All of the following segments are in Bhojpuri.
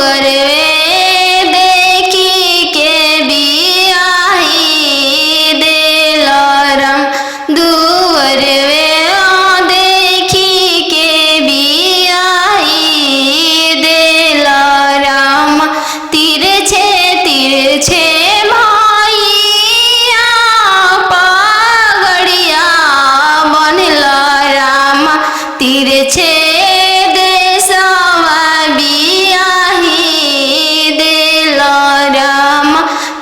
दुवरवे देखी के बियाही देलरम दुवरवे देखी के बियाही देलरम तिरछे तिरछे भैया पगड़िया बनल राम तिरछे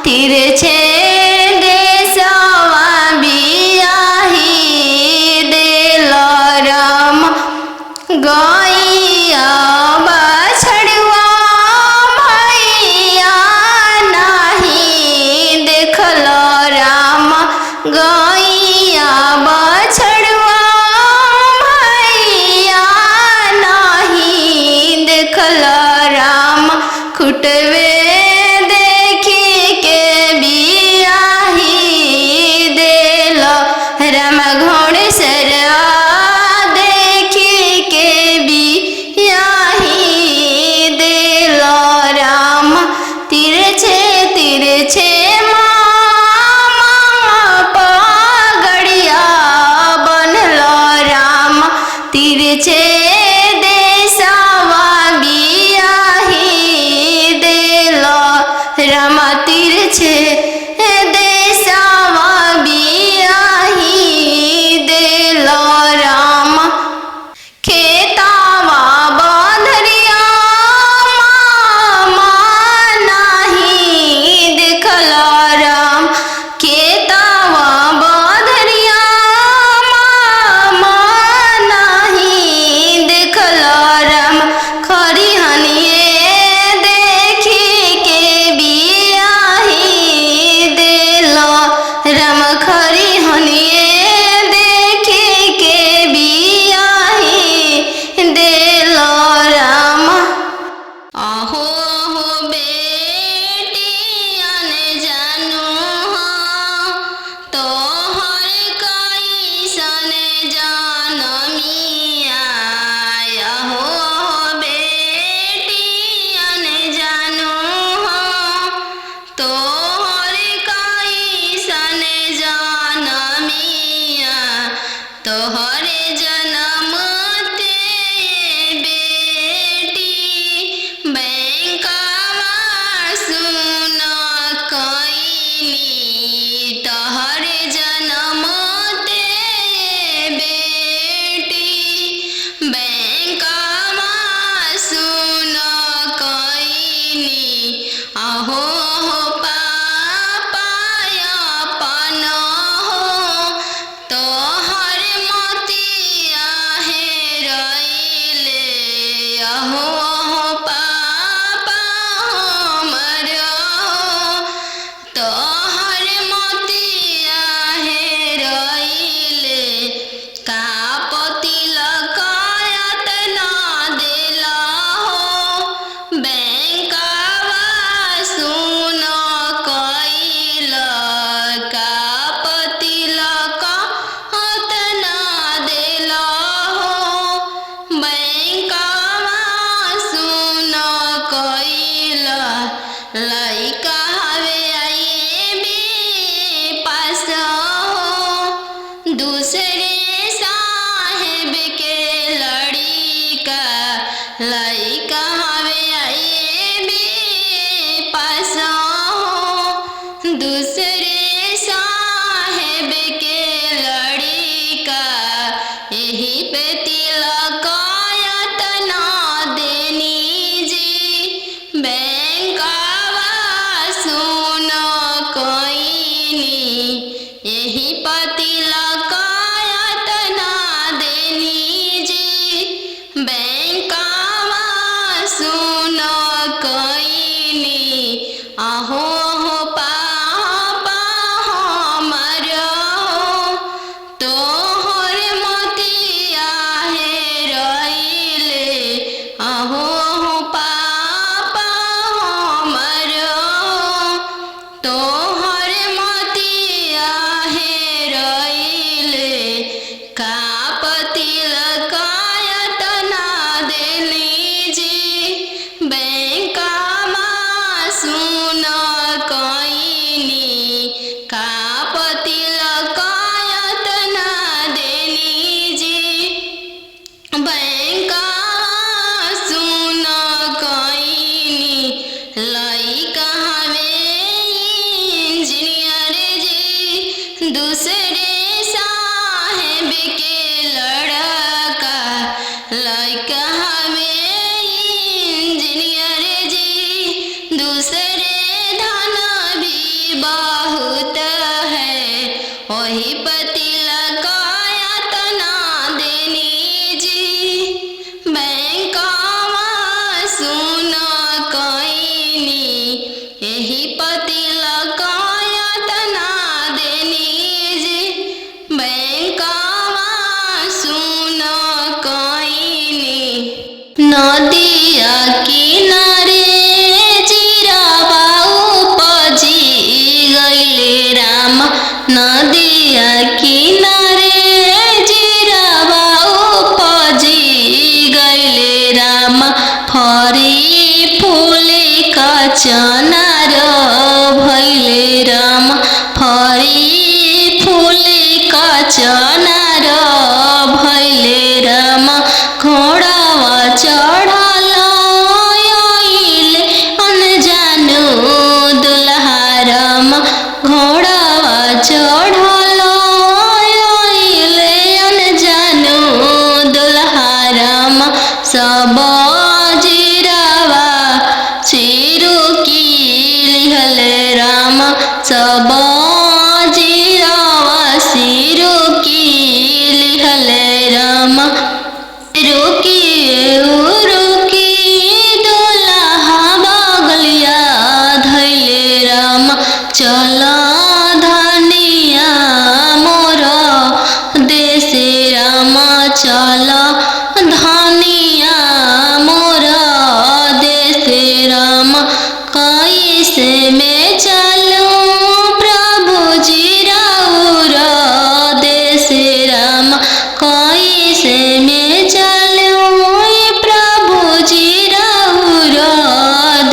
तिरछे देशवा बियाही देलरम गैया बछड़ुआ भैया नहीं देखल राम गैया बछड़ुआ भैया नहीं देखल राम खुटवे राम घोड़ेश्वर देखी के बियाही देल राम तिरछे तिरछे मामा पगड़िया बनल राम तिरछे देशवा बियाही देल राम तिरछे राम खरी हनिए देखी के बियाही देल राम अहो हो बेटियन जानू तोहर कैसन जनमिया अहो बेटियन जानू तो तोहरे जन्म ते बेटी बैंकवा सुन कइनी तोहरे जन्म ते बेटी बैंकवा सुन कइनी अहो लइका हवे आइए बे पास दूसरे साहेब के लड़िका लइका हवे आइए बे पास दूसरे साहेब के लड़िका यही पे तिलक तना देनी जी सुन कइनी यही पतिलक तना देनी जी बैंकवा सुन कइनी अहो हो पापा हमर तोहर मोतिया हे रइले अहो हो पापा सुन कईनी का पति लकायत ना देनी जी बैंका सुन कईनी लइका हमें इंजीनियर जी दूसरे साहेब के लड़का लइका हमें इंजीनियर जी दूसरे धन भी बहुत है वही पति लगायत ना देनी जी बैंकवा सुन कईनी यही पति लगायत ना देनी जी बैंकवा सुन कईनी नदिया किनारे जीरावा उपजी गइले राम नदिया किनारे जीरावा उपजी गइले राम फरी फूले का चनार भइले राम फरी फूले का चनार भइले राम घोड़ावा चढ़ल आइले अनजानो दुल्हा राम घोड़ावा चढ़ल आइले अनजानो दुल्हा राम सब जीरावा सिरु की लिहल राम सब जीरावा सिरु की लिहल राम रुकी दुल्हा बगलिया धैले राम चल धनिया मोर देश राम चल धनिया मोर देश राम कैसे में चलूं प्रभु जी राउर देश राम कैसे में चलूं प्रभु जी राउर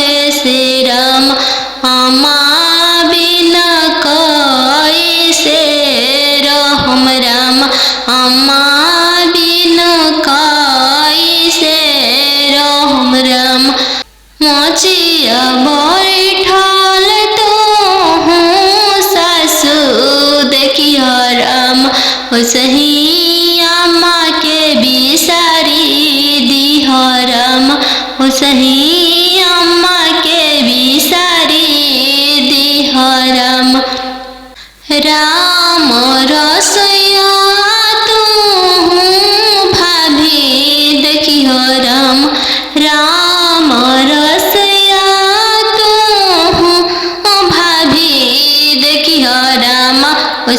देश राम अम्मा बिना कैसे रहम राम अम्मा बिना कैसे रहम राम मोचिया बैठल तो हूँ सासु देखियो राम सही अम्मा के बिसारी दिह राम सही अम्मा के बिसारी दिह राम राम रसोइया तू भाभी देखियो राम राम रसोइया तू भाभी देखियो राम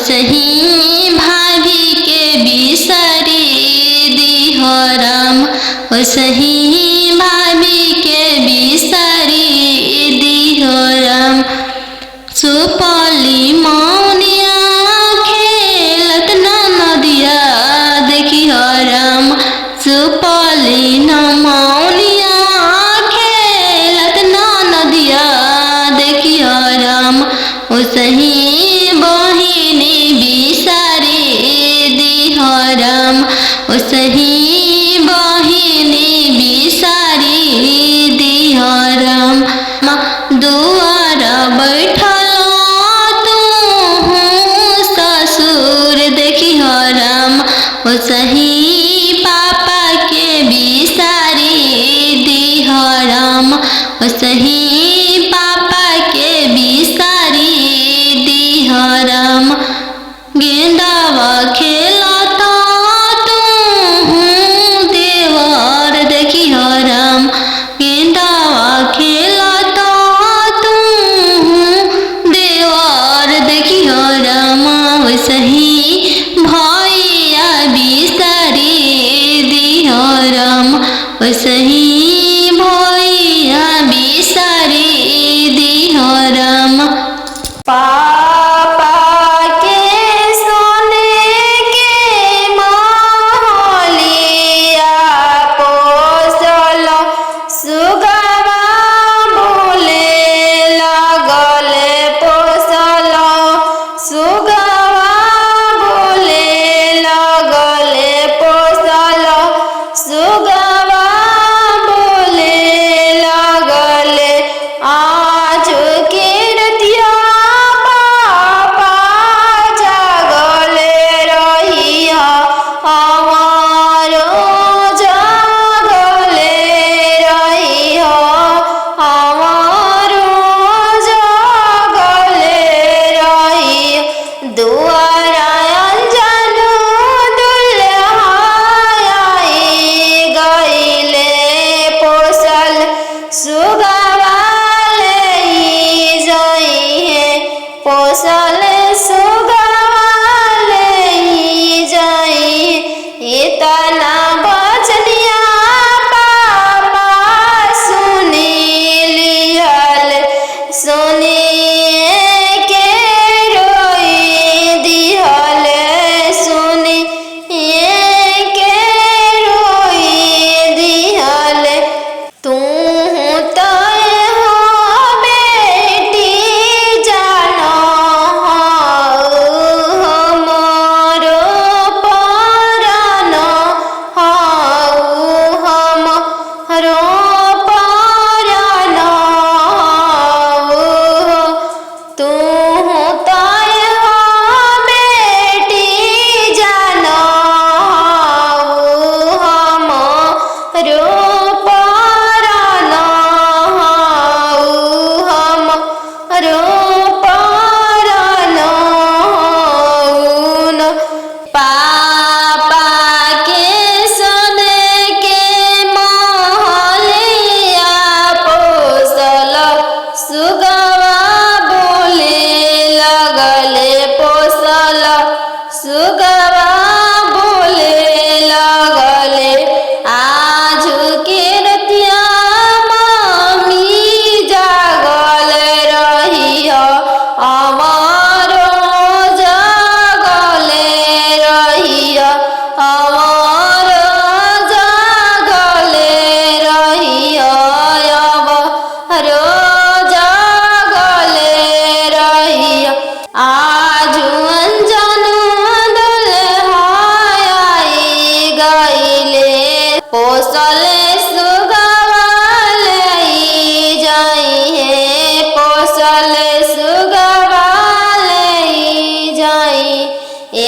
सही भाभी के बिसारी दिह राम सही भाभी के बिसारी दिह राम सुपली मौनिया खेलत ना नदिया देखियो राम सुपली न मौनिया खेलत ना नदिया देखियो राम सही बहिनी बिसारी दिह राम सही बहिनी बिसारी दिह राम दुआर बैठल तू ससुर देखियो राम सही पापा के बिसारी दिह राम सही पापा के बिसारी पोसल सुगवाले जाई इतना बचनिया पापा सुनी लिहल सुनी के रोई दिहल सुनी के रोई दिहल तू तय हो बेटी जानो हमरो परानो हमरो परानो तू तय हो बेटी जानो हमरो परानो हमरो परानो पापा के सोने के महलिया पोसल सुगवा बोले लगले पोसल सुगवा बोले लगले आज के रतिया मम्मी जागल रही अमरो जागले रही अमरो जागले रही अमरो जागले रही आज अंजन दुल्हाई गईले पोसल सुगवाले जाई है पोसल सुगवाले जाई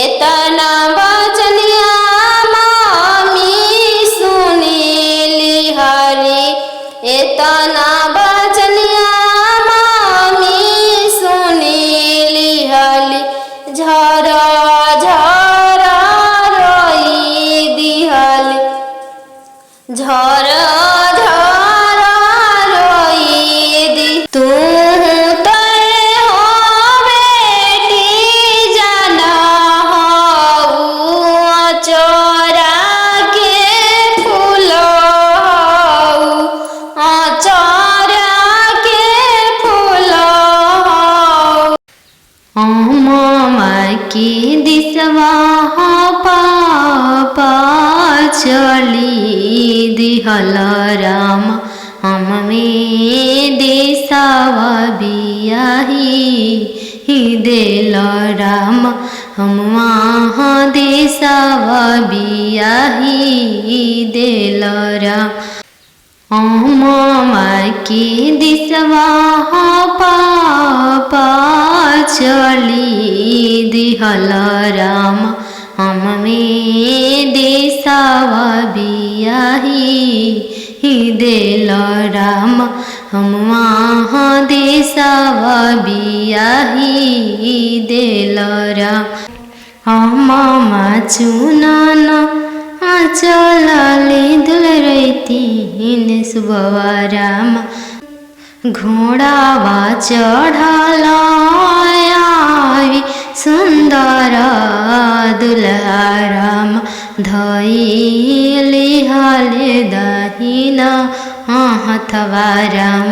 इतना बचनिया मामी सुनी लिहारी इतना बचनिया मामी सुनी लिहाली झरा झरा रोई दिहली झरा झरा रोई दी तू तय हो बेटी जाना चोरा के फूल चोरा के फूल मामा की दिसवा पापा चली दिहल राम हम में देसावा बियाही देल राम हम वहाँ देसावा बियाही देल राम मामा की दिसवा पापा चली दिहल राम हम में देसावा बियाही देल राम हम वहाँ देसावा बियाही देल राम मामा चुनान चलाले दुल रहीतीन सुबवा राम घोड़ावा चढ़ाई सुंदर दुल्हा राम धैली हाले दाहिना हथवा राम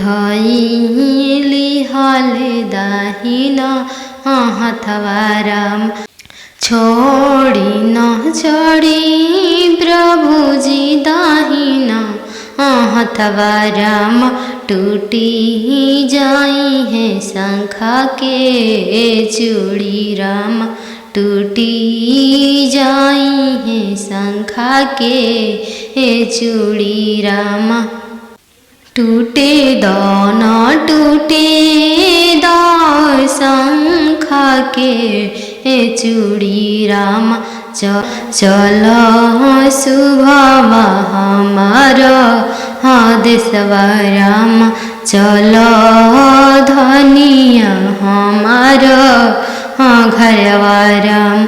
धैली हाले दाहिना हथवा राम छोड़ी न छोड़ी प्रभुजी दाहिना हथवा राम टूटी जाई है शंखा के चूड़ी राम टूटी जाई है शंखा के चूड़ी राम टूटे दान टूटे शंखा के चूड़ी राम चल शुभ हमार देशवा राम चल धनिया हमार घरवा राम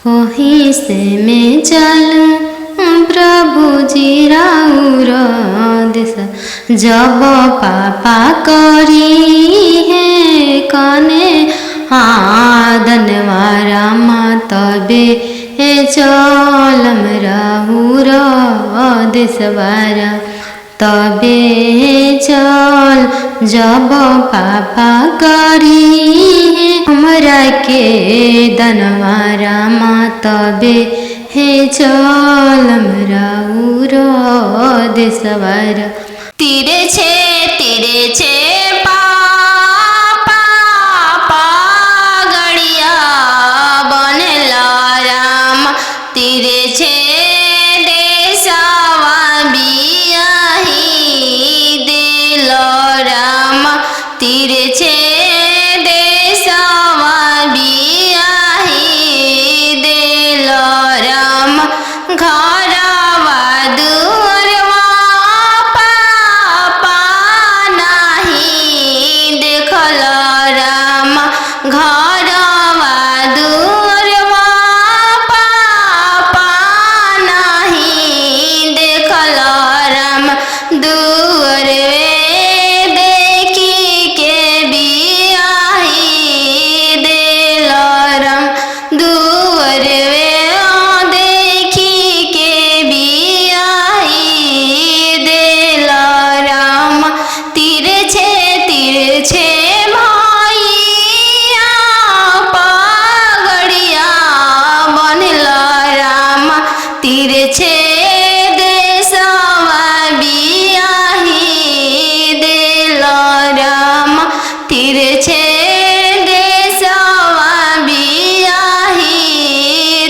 वहीं से मैं चलूं प्रभु जी राउर देश जब पापा करी है कने धनवा रामा तबे चलम राहुर देशवारा तबे चल जब पापा करी हमरा के धनवा रामा तबे चलम राहुर देशवारा तीरे छे गड़िया बनेला राम तीरे छे देशवा बियाही देलो राम तीरे छे देशवा बियाही देलो राम घरवा दुअरवा पापा नाही देखल राम घरवा दुअरवा पापा नाही देखल राम दुअरवे देखी के बियाही देल राम दुअरवे देखी के बियाही देल राम तीरे छे भैया पगड़िया बनल राम तीरे छे देशवा बियाही देल राम तीरे छे देशवा बियाही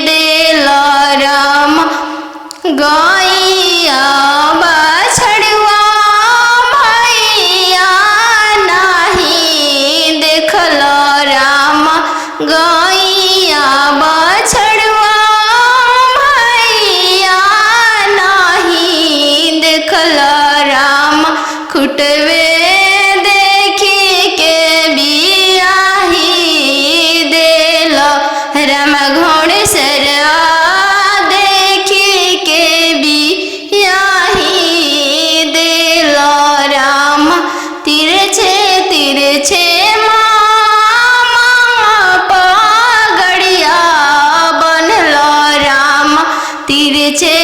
देल राम गैया बछड़ुआ भैया नाही देखल राम गैया बछड़ुआ भैया नाही देखल राम खुटवे देखी के बियाही देल राम घोड़सरवा देखी के बियाही देल राम तीरे छे मामा पगड़िया बनल राम तीरे छे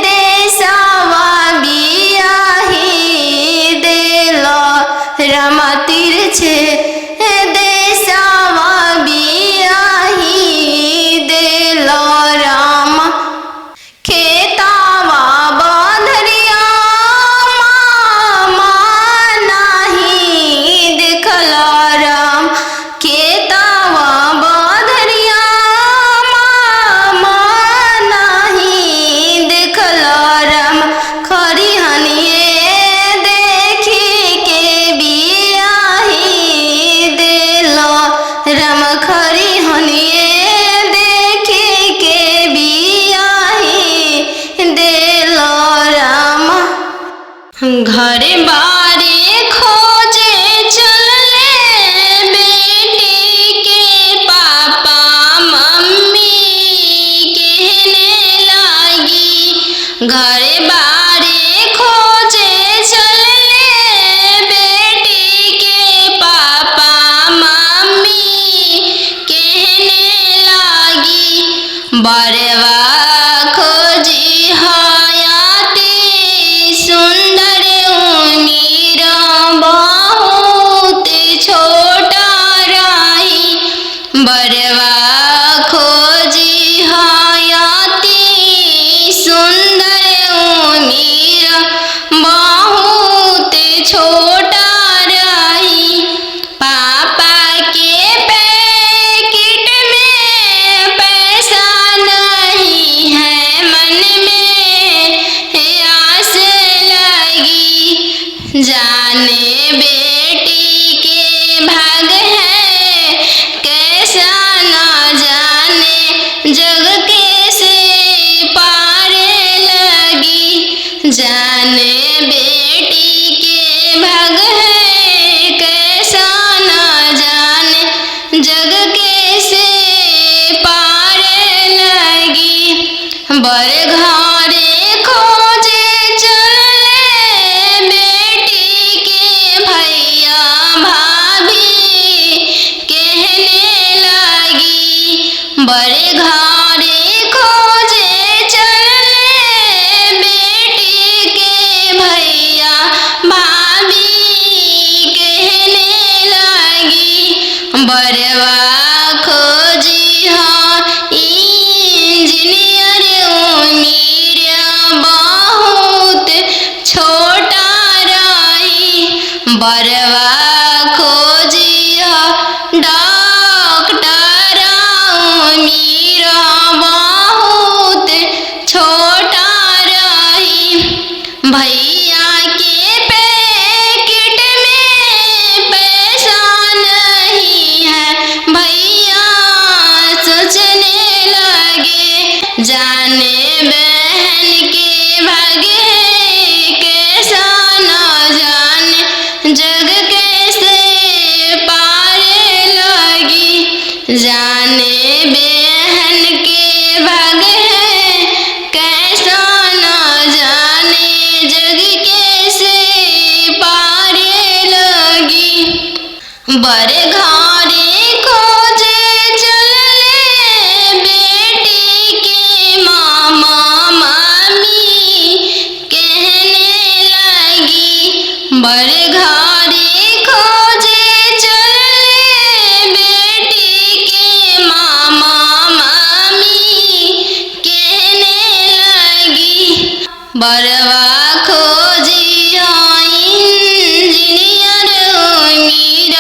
देशवा बियाही देल राम तीरे छे देशवा बियाही देल राम खेतावा बंधरिया मामा नाही देखल राम खेतावा बंधरिया मामा नाही देखल राम खरिहनिए देखी के बियाही देल राम खरिहनिए देखी के बियाही देल राम घरे बारे खोजे चलले बेटी के पापा मम्मी कहने लागी घरे बारे खोजे चलले बेटी के पापा मम्मी कहने लागी बरवा खोजी हयाती सुंदर उमीर बहुत छोटा रही बरवा खोजी हयाती सुंदर उमीर बहुत छोटा रही पापा के पैकेट में पैसा नहीं है मन में आस लगी जाने बेटी के भाग है कैसा ना जाने जग कैसे पार लगी जाने बेटी के भाग है कैसा ना जाने जग कैसे पार लगी बर घरे खोजे चलले बेटी के भैया भाभी कहने बड़े घरे खोजे चलले बेटी के भैया भाभी कहने लगी बरवा खोजी हाँ इंजीनियर उम्र बहुत छोटा रही बरवा खोजी हाँ डॉक्टर उम्र बहुत छोटा रही भैया के पैकेट में पैसा नहीं है भैया सोचने लगे जाने बहन के भाग्य कैसा न जाने जग कैसे पारे लगी जाने बहन के भाग्य कैसा न जाने जग कैसे पारे लगी बड़े घरे खोजे चलले बेटी के मामा मामी कहने लगी बड़े घरे खोजे चलले बेटी के मामा मामी कहने लगी बरवा खोजी हाँ इंजीनियर उम्र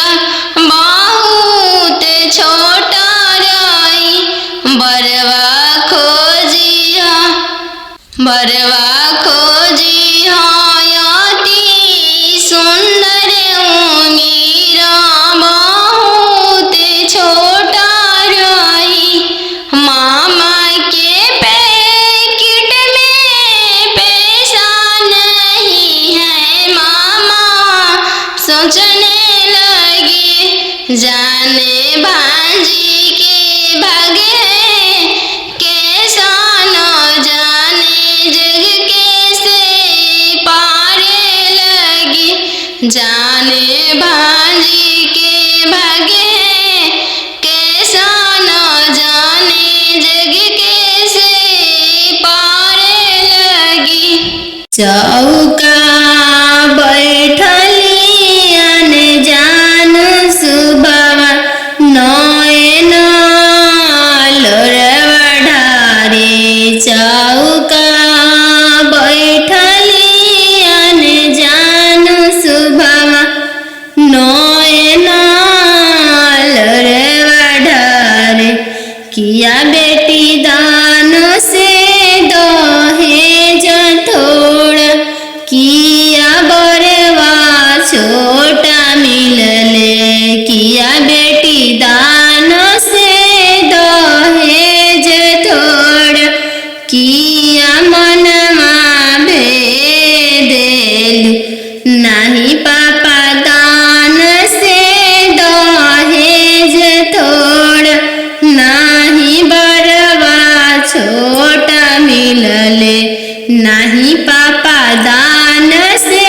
बहुत छोटा रही बरवा खोजी हाँ अति सुंदर उम्र बहुत छोटा रही मामा के पैकेट में पैसा नहीं है मामा सोचने लगे जाने भांजी के भाग्य कैसा न जाने जग कैसे पारे लगी जाने भांजी के भाग्य कैसा न जाने जग कैसे पारे लगी चौका बैठली जान सुबवा नयन लोरवा ढारे चौका बैठली जान सुबवा नयन लोरवा ढारे किया बेटी दान से दहेज थोड़ा किया बरवा छोटा मिलले किया बेटी दान से दहेज थोड़ा किया मनमा भेदेलु नहीं पापा दान से दहेज थोड़ा नहीं बरवा छोटा मिलले नहीं पापा दान से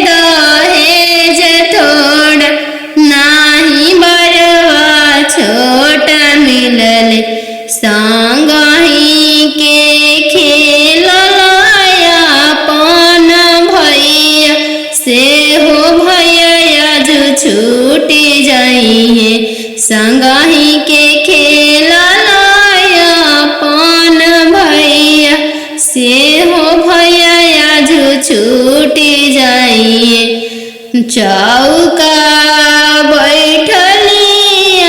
दहेज थोड़ा नहीं बरवा छोटा मिलले संग ही के खेलया अपन भैया से हो भैया जो छूटी जाइए संग ही के खेलया अपन भैया से हो भैया जो छूटी जाइए चौका बैठली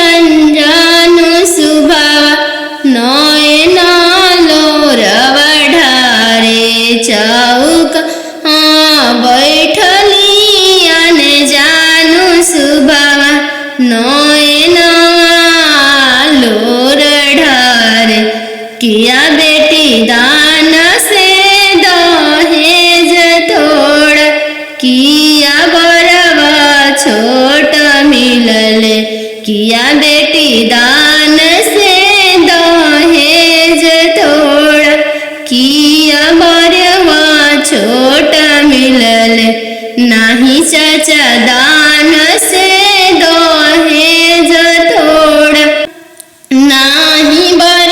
अनजान सुबह नयन लोरवा ढारे चौका बैठली अनजान सुबह नयन लोर ढारे किया बेटी दान से दहेज थोड़ा किया बरवा छोटा मिलले किया बेटी दान से दहेज थोड़ा किया बरवा छोटा मिलले नाही चाचा दान से दहेज थोड़ा नाही बर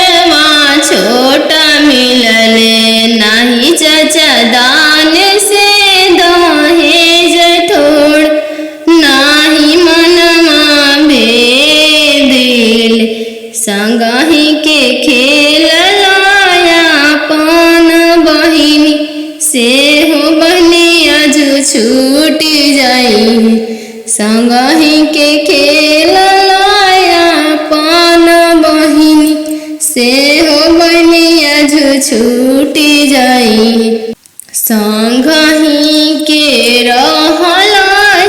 संगहि के खेललाया पान बहिनी से हो बनिया छूटी जाई संगहि के रहला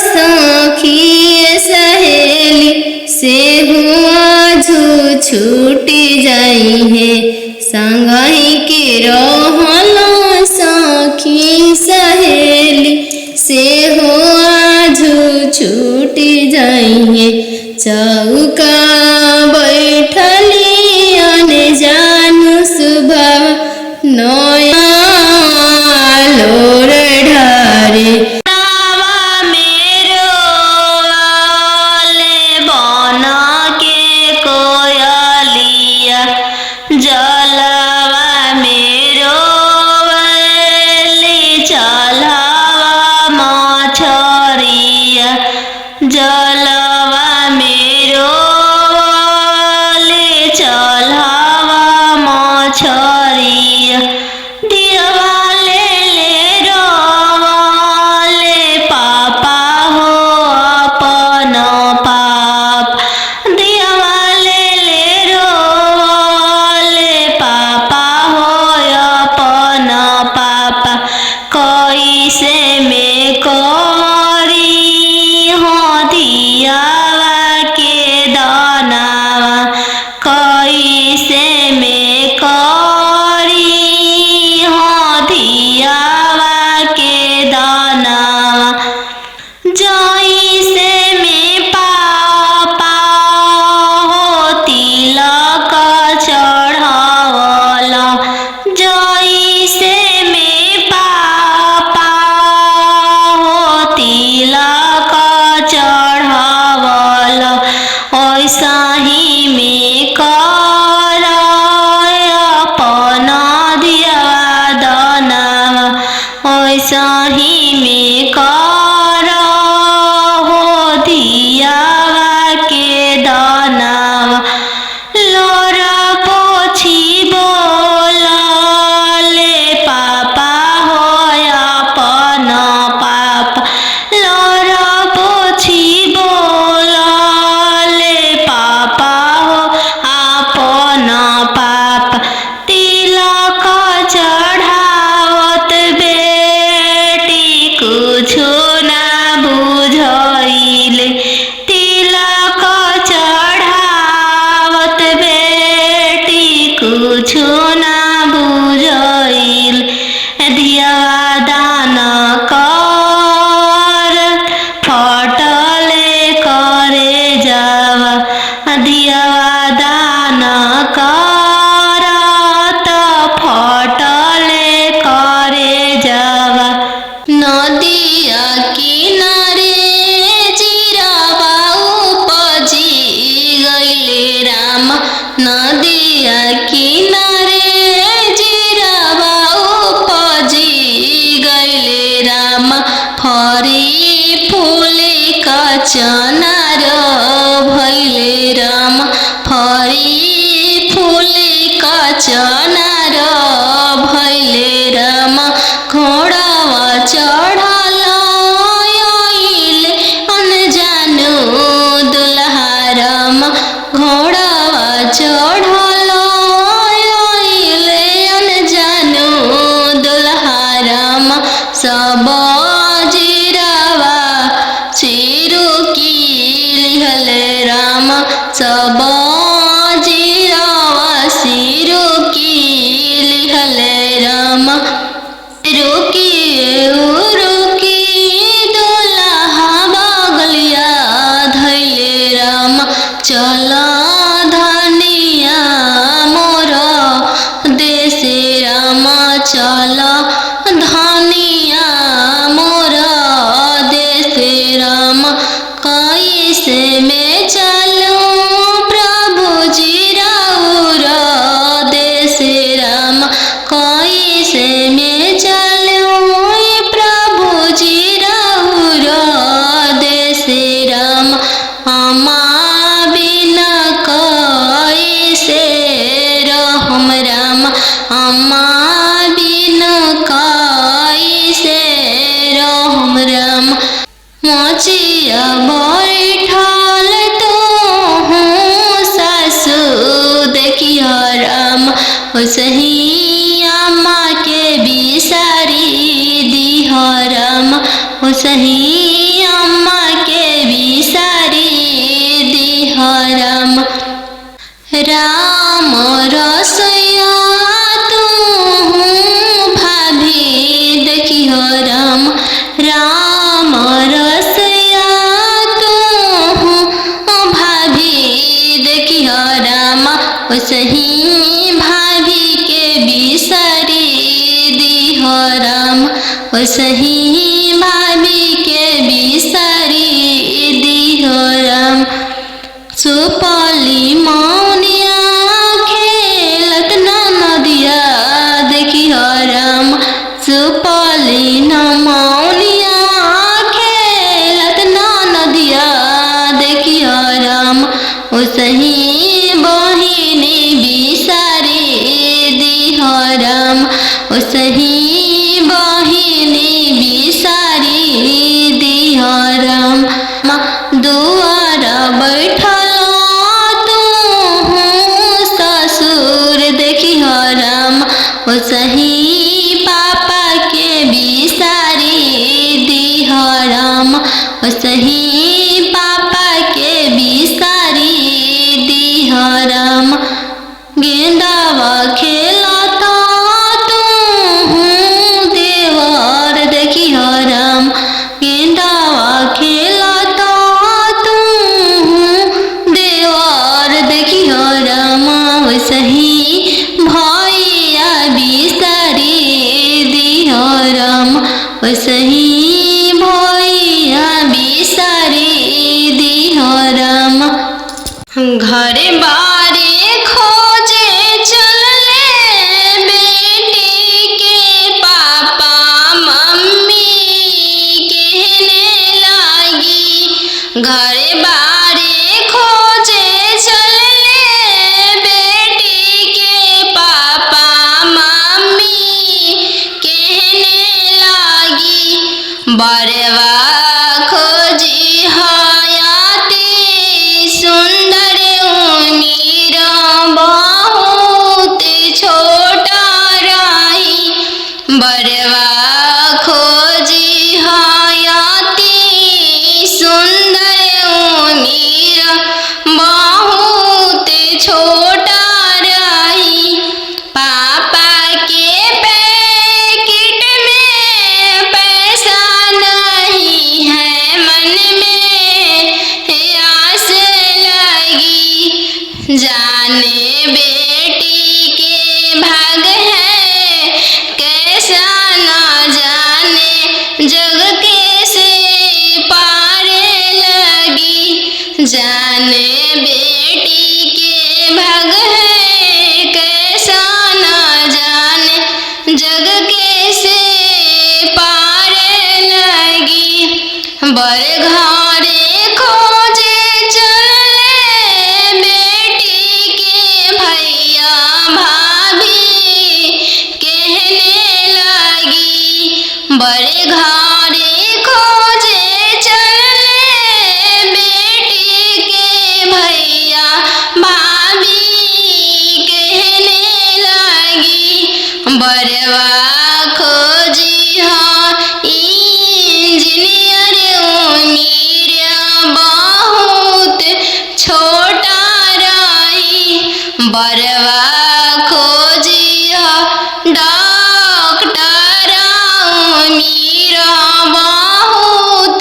सखी सहेली से हुआ छूटी जाई है संगहि के रहला सखी सहेली से हुआ छूटी जाइए चौका बैठली अने जानू सुबह नया लोर ढारे जलवा मेरो ले चलावा मछरिया दियवा ले रोवाले पापा हो अपन पाप दियवा ले रोवाले पापा हो अपन पापा कैसे में करी दियावा के दानावा कैसे में करी दियावा के दानावा जैसे में पापा हो तिलक चढ़ावला जैसे में पापा हो तिलक चढ़ावल ऐसा ही में कर अपन दियवा दनावा ऐसा ही में कर हो दियावा के दनावा लोरा पोछी बोला ले पापा हो अपन पापा लोरा पोछी बोला ले पापा हो अपन पापा तिलक चढ़ावत बेटी कुछो ना बुझाइले तिलक चढ़ावत बेटी कुछो ना बुझाइले दियवा दान कर फटले करे जावा दियवा दान कर त फटले करे जावा नदिया किनारे जिरावा उपजी गइले राम नदिया किनारे जिरावा उपजी गइले राम फरी फूले का चनार भैले राम फरी फूले का चनार भैले राम घोड़ावा चढ़ल आइले अनजानो दुल्हा राम घोड़ावा चढ़ल आइले अनजानो दुल्हा राम सब जिरावा चिरुकी बैठल तो हूँ सासु देखियो राम ओसही अम्मा के बिसारी दिहो राम ओसही अम्मा के बिसारी दिहो राम। राम रसोइया तू भाभी देखियो राम राम रसोइया तू भाभी देखियो राम ओसही भाभी के बिसारी दिहो राम ओसही भाभी के बिसारी दिहो राम। सुपली मौनिया खेलत ना नदिया देखियो राम सुपली न मौनिया खेलत ना नदिया देखियो राम ओसही बहिनी बिसारी दिहो राम ओसही बहिनी बिसारी दिहो राम। दुआर बैठल देखियो राम ओसही पापा के बिसारी दिहो राम ओसही पापा के बिसारी दिहो राम। गेंदावा खेलता तू देवर देखियो राम गेंदावा खेलता तू देवर देखियो राम ओसही भैया बिसारी दिहो राम ओसही भैया बिसारी दिहो राम। घरे बारे खोजे चलले बेटी के पापा मम्मी कहने लागी घरे बारे खोजे चलले बेटी के पापा मम्मी कहने लागी बरवा खोजी हयाती सुंदर उमीर बहुत छोटा रही बरवा खोजी हयाती सुंदर उमीर बहुत छोटा रही। पापा के पैकेट में पैसा नहीं है मन में आस लगी जाने बेटी के भाग है कैसा ना जाने जग कैसे पार लगी जाने बेटी के भाग है कैसा ना जाने जग कैसे पार लगी। बर घरे खोजे चले बेटी के भैया भाभी कहने लगी बड़े घरे खोजे चले बेटी के भैया भाभी कहने लगी बरवा खोजी हाँ इंजीनियर उमीर बहुत छोटा रही बरवा खोजी हाँ डॉक्टर उमीर बहुत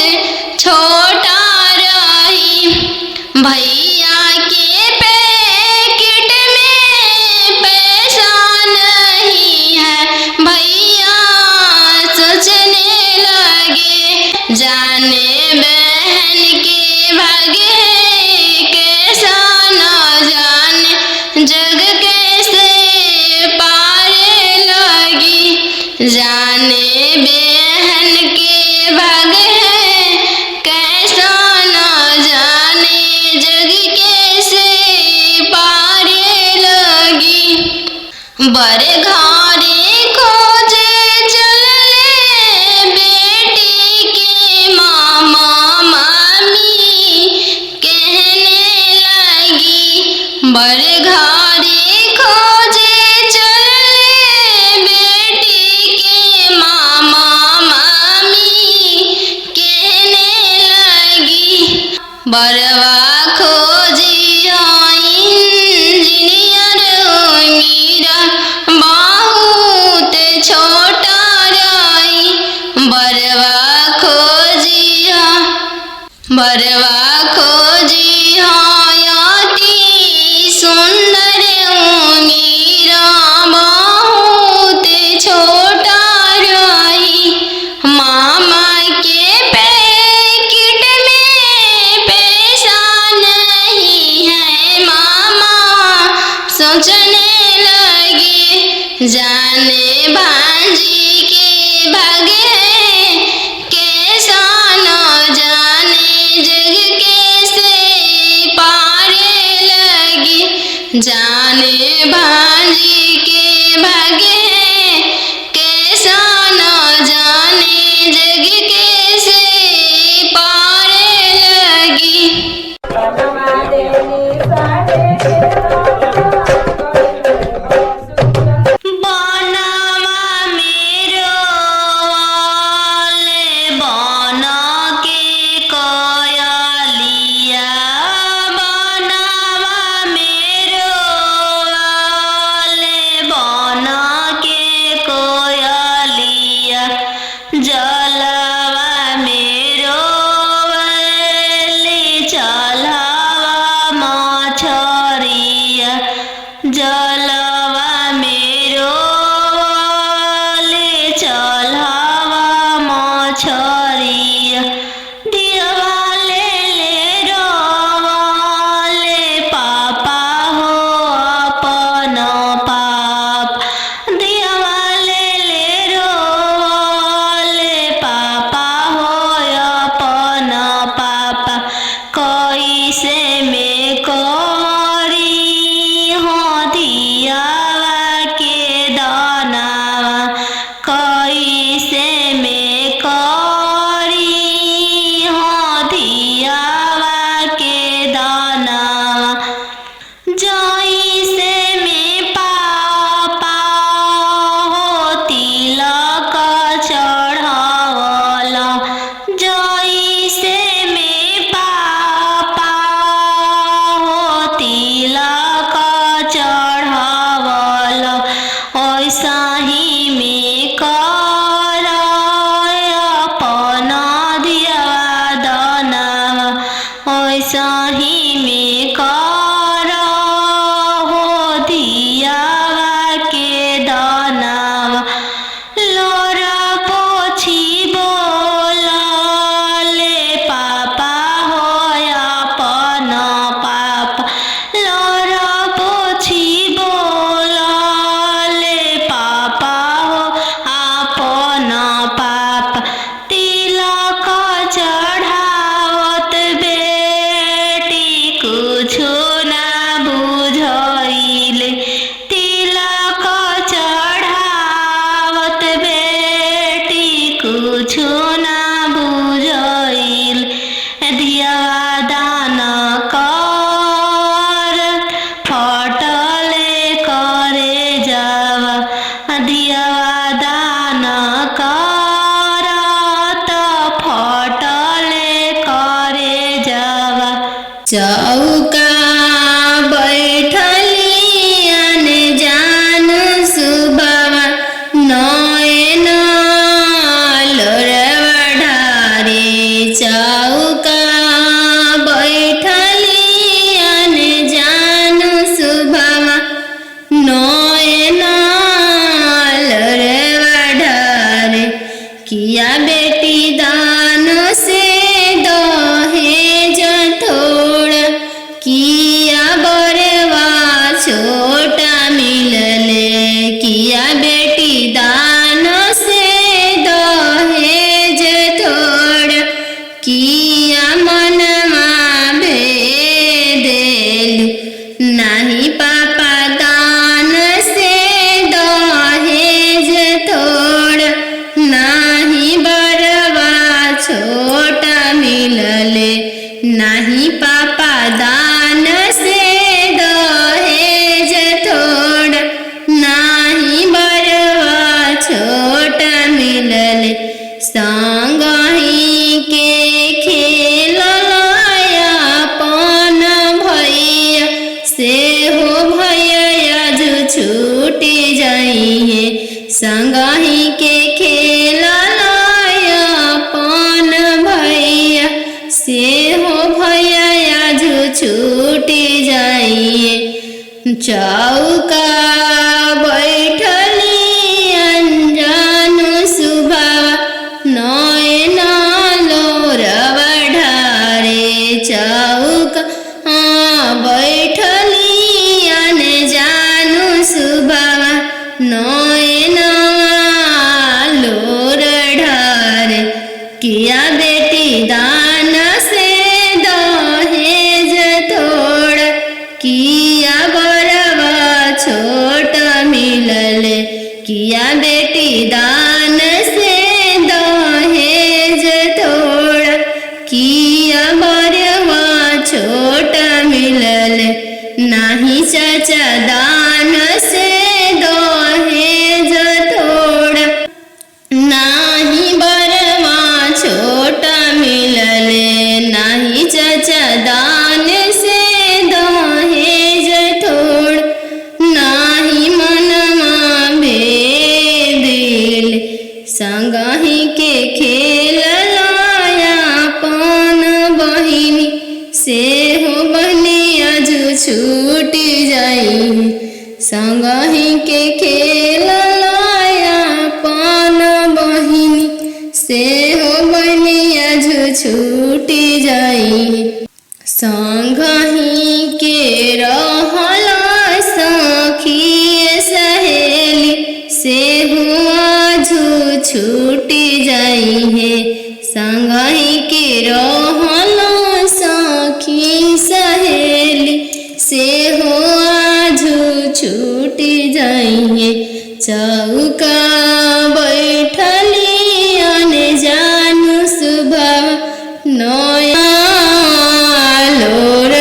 छोटा रही। भैया के पैकेट में पैसा नहीं है भैया सोचने लगे जाने बहन के भागे कैसा न जाने जग कैसे पार लगी जाने बहन के भाग है कैसा न जाने जग कैसे पार लगी। बड़े घरे खोजे चलले बेटी के मामा मामी बर घरे खोजे चले बेटी के मामा मामी कहने लगी। बरवा खोजी इंजीनियर मीरा बहुत छोटा रही। बरवा खोजी अति सुंदर मीरा बहुत छोटा रही। मामा के पैकेट में पैसा नहीं है। मामा सोचने लगे जाने भांजी के भागे कैसा न जाने जग कैसे पारे लगी। जाने भांजी के भागे कैसा न जाने जग कैसे पारे लगी। चौका बैठली अनजान सुबवा नयन लोरवा ढारे। चौका बैठली अनजान सुबवा नयन लोरवा ढारे। किया बेटी दान से दहेज थोड़ा, किया बरवा छोटा मिलले। किया बेटी दान से दहेज थोड़ा, किया मनमा भेदेलु। नाही पापा दान से दहेज थोड़ा, नाही बरवा छोटा मिलले। नाही पापा दान से हो भैया आज छूटी जाइए चौका बैठली अंजानु सुभावा नयन लोरवा ढारे चौका बैठली अनजानु सुभावा नयन लोर ढारे किया बेटी दान से दहेज थोड़ा किया बरवा छोट मिलले किया बेटी दान से दहेज थोड़ा किया बरवा छोट मिलले नाही चाचा दान से दहेज थोड़ा नाही बरवा छोटा मिलले नाही चाचा दान से दहेज थोड़ नाही मनमा भेदिल संगही के खेल लायापन बहिनी से हो बहनी आज छूटी जाई संगही के खेल लायापन बहिनी से हो बहनी आज छूटी जाई संगही के रहला सखी सहेली से हो आज छूटी जाई है संगही के रहला सखी सहेली से हो आज छूटी जाई है चौका बैठली अनजानु सुभावा नयन लोर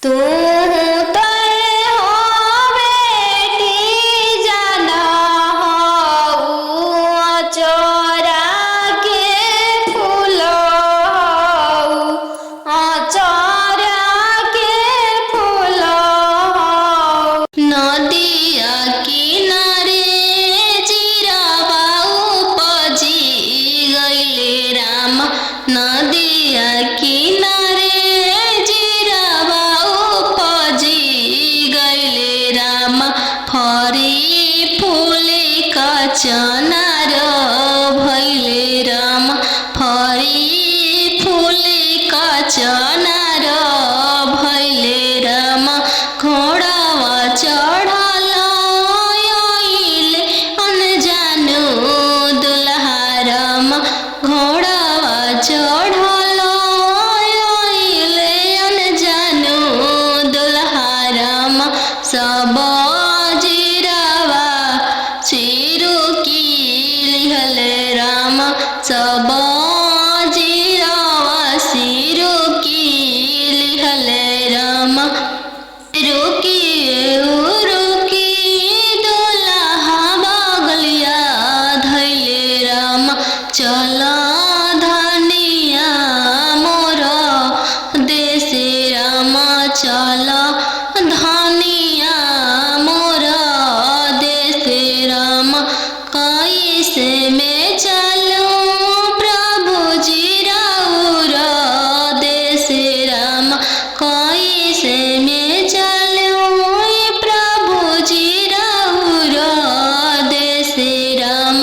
तू तो हो बेटी जाना हो चोरा के फूल हो चोरा के फूल हो नदिया किनारे जीरावा उपजी गइले राम नदिया किनारे जीरावा उपजी गइले राम फरी फूले का चनार भइले राम फरी फूले का चनार भइले राम घोड़ावा चढ़ल आइले अनजानो दुल्हा राम घोड़ावा चढ़ल आइले अनजानो दुल्हा राम सब जीरावा सिरु की लिहले राम सब जीरावा सिरु की लिहले राम रुकी दुल्हा बगलिया धैले राम चल धनिया मोर देशे राम चल धनिया मोर देशे राम कैसे में चलूं प्रभु जी राउर देशे राम कैसे में चलूं प्रभु जी राउर देशे राम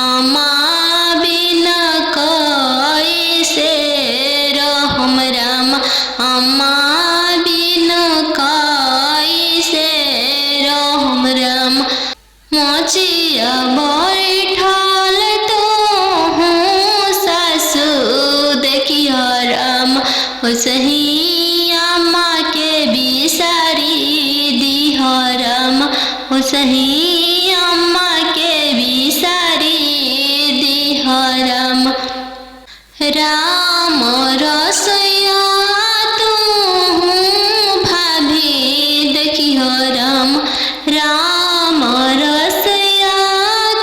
अम्मा बिना कैसे रहम राम अम्मा बिना कैसे रहम राम मोचिया बैठल तो हूँ सासु देखिया राम सही अम्मा के बिसारी दिह राम सही अम्मा के बिसारी दिह राम राम रसोइया तू भाभी देखिह राम राम रसोइया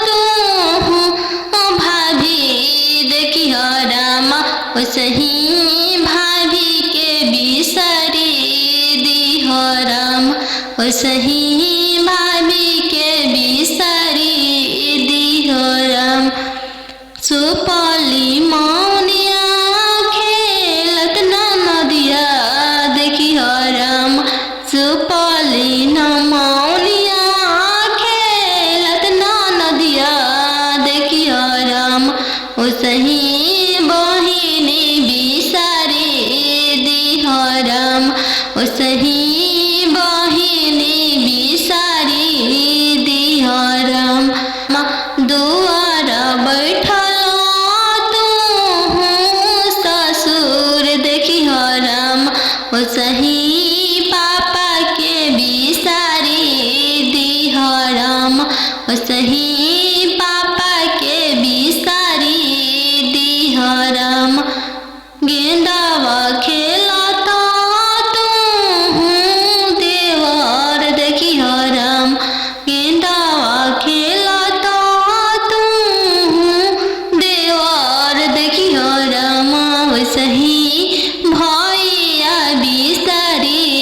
तू भाभी देखिह राम सही भाभी के बिसारी दिह राम सही भाभी के बिसारी दिह राम सुपली मौनिया खेलत नदिया देखिह राम सुपली मौनिया खेलत नदिया देखिह राम सही बहिनी बिसारी दिह राम सही बहिनी बिसारी दिह राम दुआर बैठल तू ससुर देखिह राम सही पापा के बिसारी दिह राम सही पापा के बिसारी दिह राम गेंदावा खेलता तू देवर देखिह राम गेंदावा खेलता तू देवर देखिह राम सही भैया बिसारी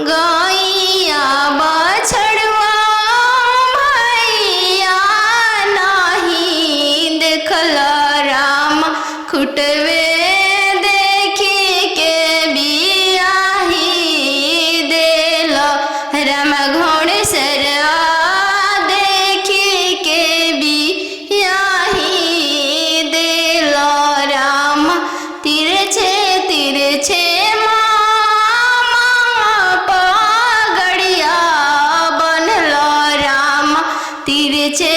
गैया बछड़ुआ भैया नहीं देखल राम खुटवे देखी के बियाही देल राम घोड़सरवा देखी के बियाही देल राम तिरछे तिरछे पगड़िया बनल राम तिरछे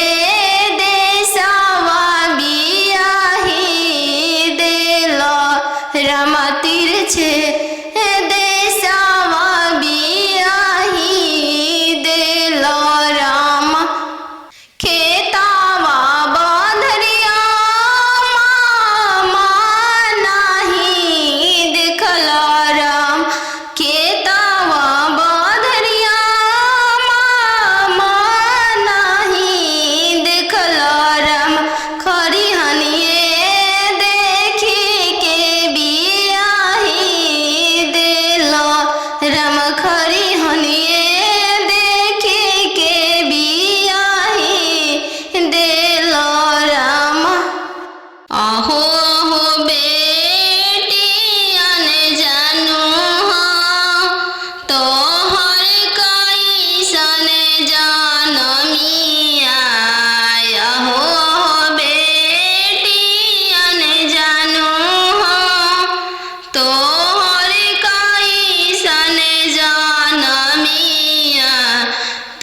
देशवा बियाही देल राम तिरछे देशवा बियाही देल राम खेतावा बंधरिया मामा नहीं देखल राम खेतावा बंधरिया मामा नहीं देखल राम खरिहनिए देखी के बियाही देल राम खरिहनिए देखी के बियाही देल राम आहो आहो बेटियन जानू हाँ तोहर कैसन जनमिया आहो आहो बेटियन जानू हाँ तोहर कैसन जनमिया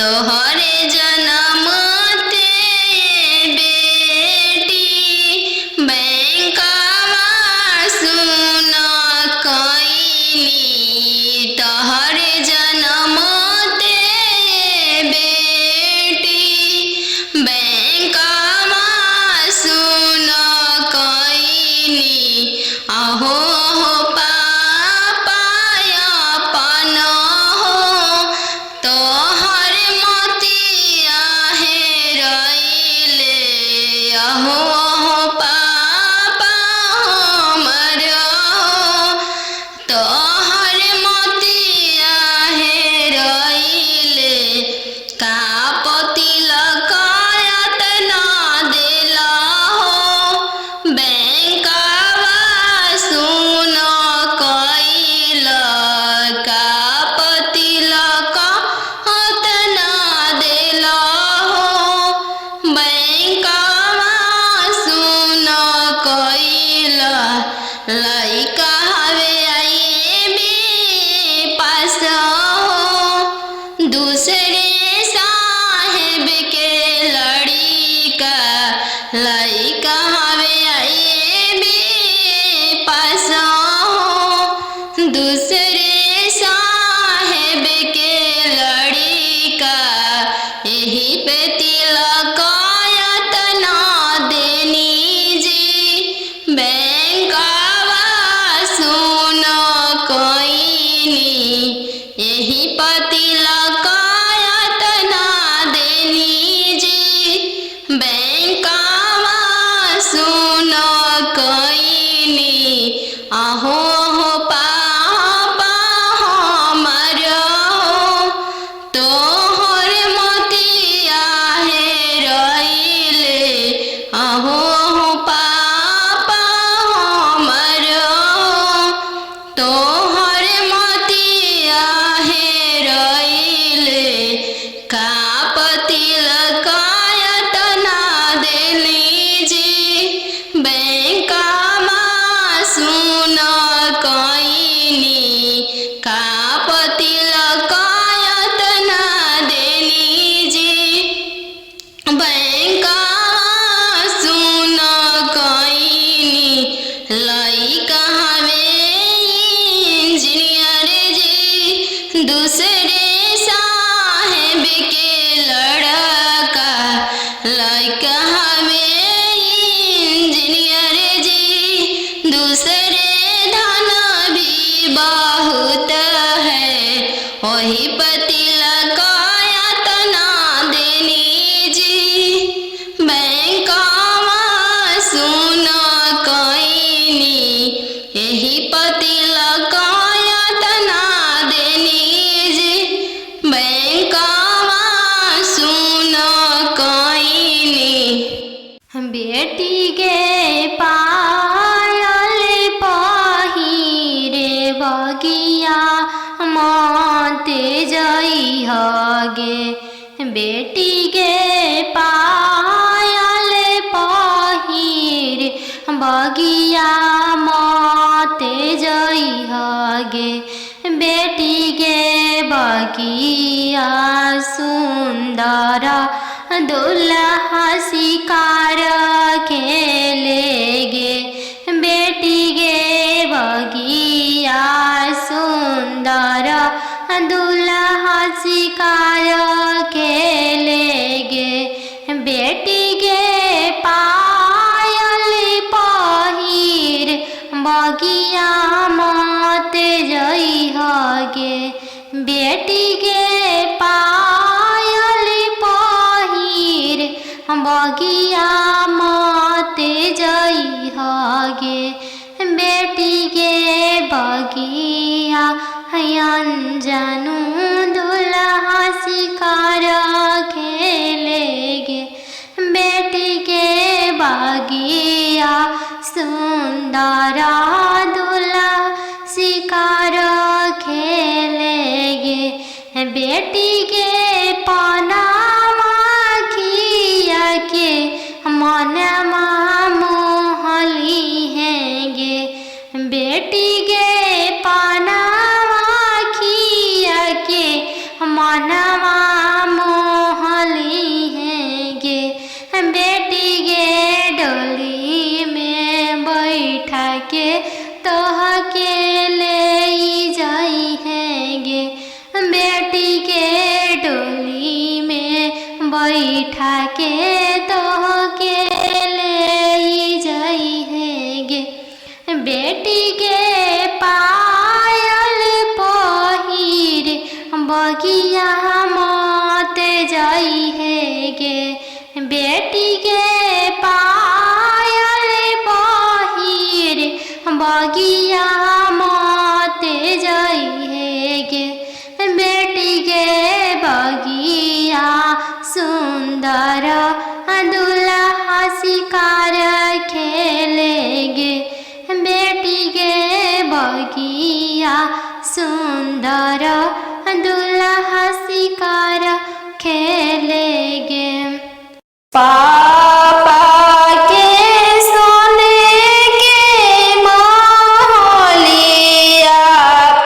तोहरे जनम ते बेटी बैंकवा सुन कइनी तोहरे जनम ते बेटी बैंकवा सुन कइनी आहो हो पापा अपन हो तोहर मोतिया हेरइले आहो आहो पापा हमर हो तोहर मोतिया हेरइले का पतिलक यातना देल हो बैंकवा सुन कइल का पतिलक यातना देल हो बैंकवा सुन कइल लइका हवे आईबी पास हो दूसरे साहेब के लड़िका लइका हवे आईबी पास हो दूसरे साहेब के लड़िका यही पे तिलक यातना देनी जी बैंकवा सुन कइनी यही पतिलक यातना देनी जी बैंकवा सुन कइनी आहो हो पापा हमर हो तोहर मोतिया हेरइले आहो हो पापा हमर हो तोहर मोतिया हेरइले का पतिलक यातना देली जी बैंकवा सुन कइनी का पतिलक यातना देली जी बैंकवा सुन कइनी लइका हवे इंजीनियर जी दूसरे साहेब के लड़का लइका हवे इंजीनियर जी दूसरे धन भी बहुत है वही पतिलक यातना देनी जी बैंकवा सुन कइनी यही पतिलक यातना देनी बेटी गे पायल पहिर बगिया मते जइहा गे बेटी गे बगिया सुंदर दुल्हा शिकार खेले गे बेटी गे बगिया सुंदर दुल्हा शिकार खेले गे बेटी गे पायल पहिर बगिया मते जइहा गे बेटी गे पायल पहिर बगिया मते जइहा गे बेटी गे बगिया अनजानु दुल्हा शिकार खेले गे बेटी गे बगिया सुंदर दुल्हा शिकार खेले गे बेटी गे पनामा खिया के मनमा मोहली है गे बेटी गे पनामा खिया के मनवा मोहली है गे बेटी गे डोली में बैठा के तोह के ले जाई है गे बेटी के डोली में बैठा के तोह के ले जाई है गे बेटी के पायल पहिर बगिया मते जाई है गे बेटी के पायल पहिर बगिया मते जाई है गे बेटी के बगिया सुंदर दुल्हा शिकार खेले गे बेटी के बगिया सुंदर दुल्हा शिकार खेले गे पापा के सोने के महलिया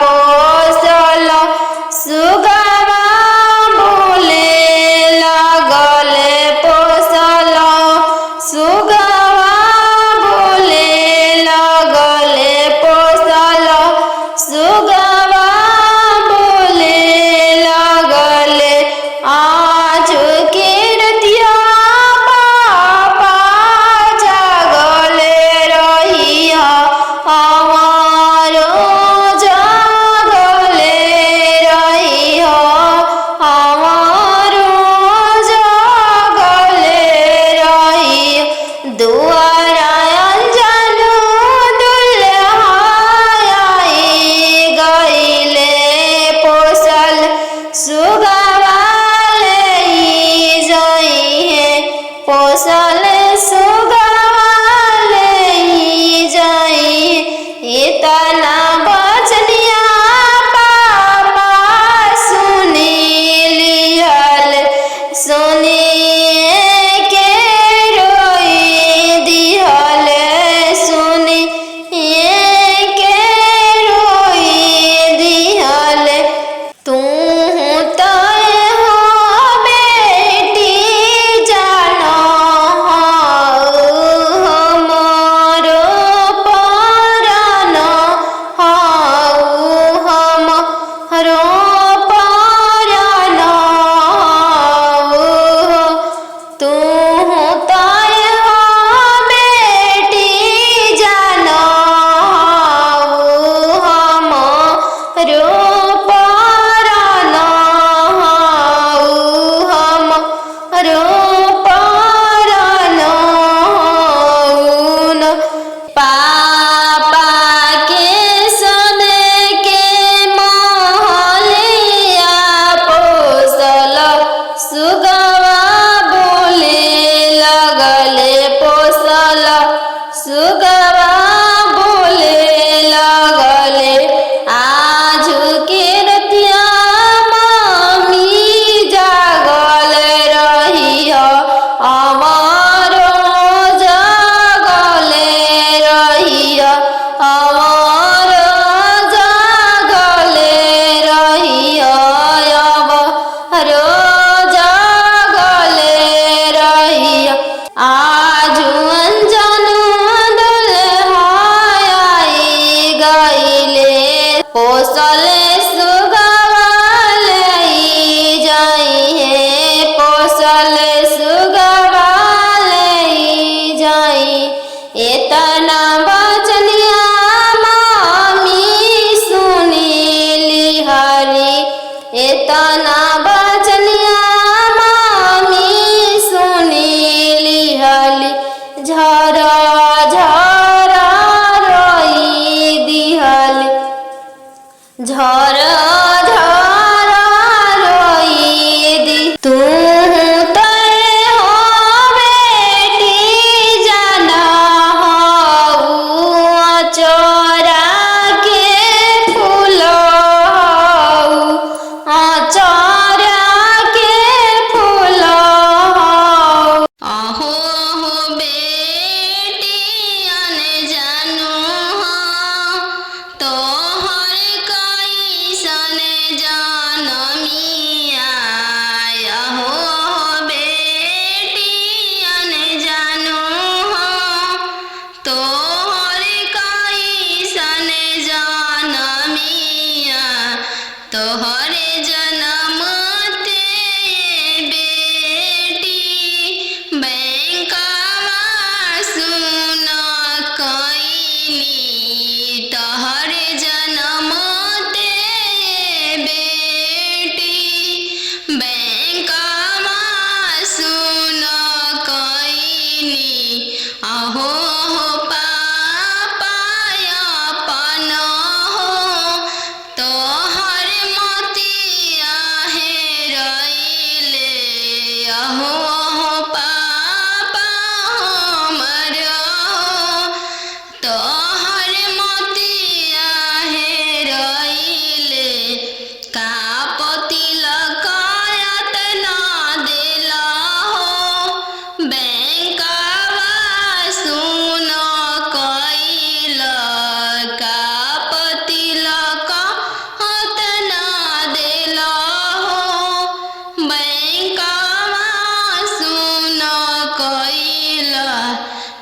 पोसल सुगवा बोले लगले पोसल सुगवा बोले लगले पोसल सुगवा बोले लगले आज के रतिया तना बचनिया मामी सुनीली हली झरा झरा रोई दिहली झरा झरा रोई दी तू तोहरे जन्म ते बेटी बैंकवा सुन कईनी तोहरे जन्म ते बेटी बैंकवा सुन कईनी अहो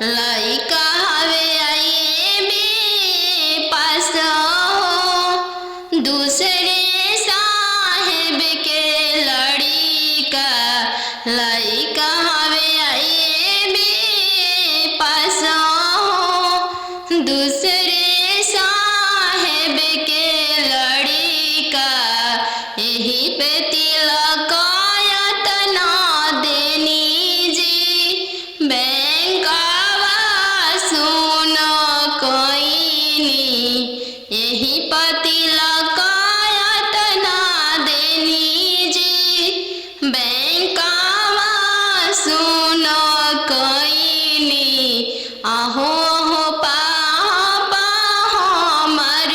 लइका हवे आई बे पास हो दूसरे साहेब के लड़िका लइका हवे आई बे पास हो दूसरे साहेब के लड़िका यही पे तिलक तना देनी जी सुन कईनी यही तिलक तना देनी जी बैंकवा सुन कईनी अहो पापा हमर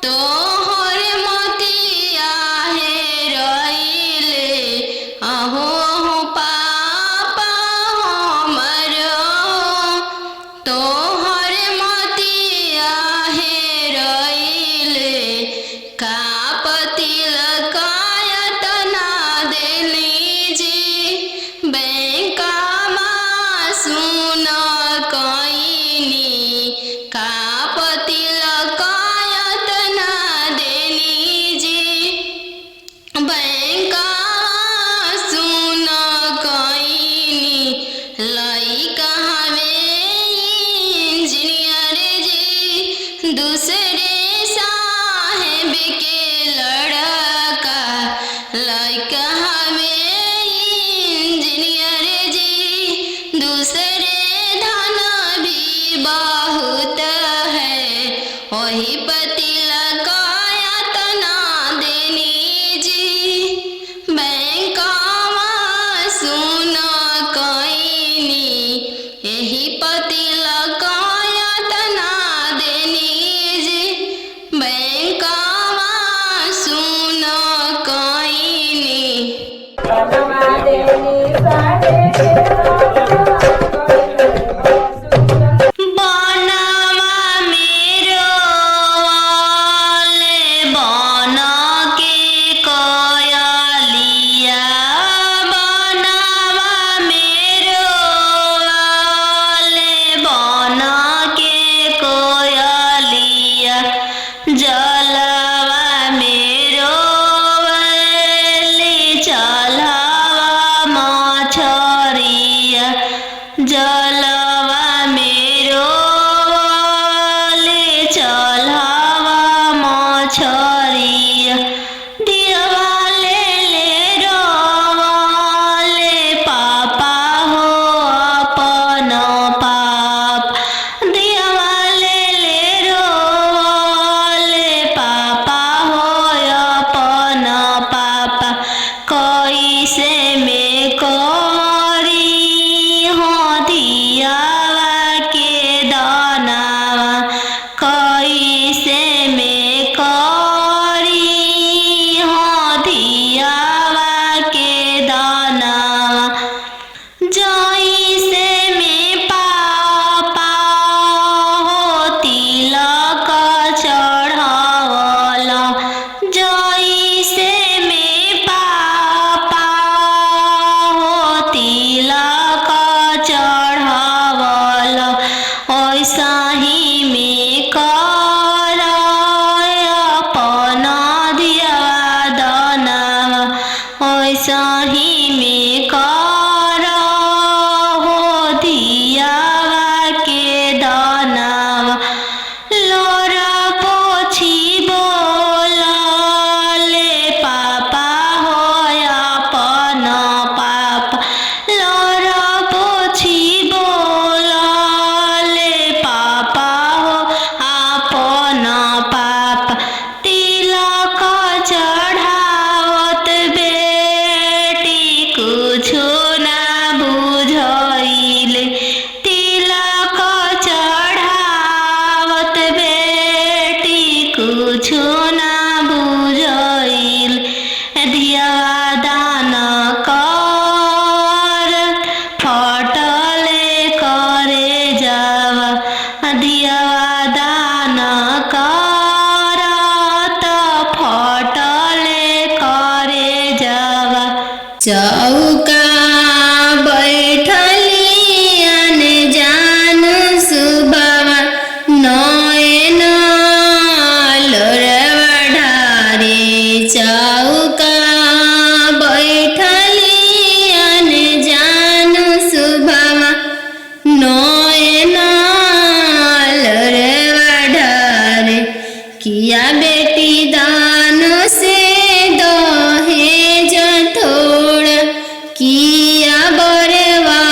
तोहर मोतिया हेरइले अहो पापा हमर तोहर मोतिया हेरइले का तिलक तना देली जी बैंकवा सुन कईनी का तिलक तना देली जी बैंकवा सुन कईनी लइका हवे इंजीनियर जी दूसरे साहेब के लड़का लइका हवे इंजीनियर जी दूसरे धन भी बहुत है वही तिलक तना देनी जी बैंकवा सुन कईनी यही तिलक तना देनी जी बैंकवा सुन कईनी जलवा मेरो चलावा मछरिया चौका बैठली अनजान सुबवा नयन लोरवा ढारे चौका बैठली अनजान सुबवा नयन लोरवा ढारे किया बेटी दान से दहेज थोड़ा किया बरवा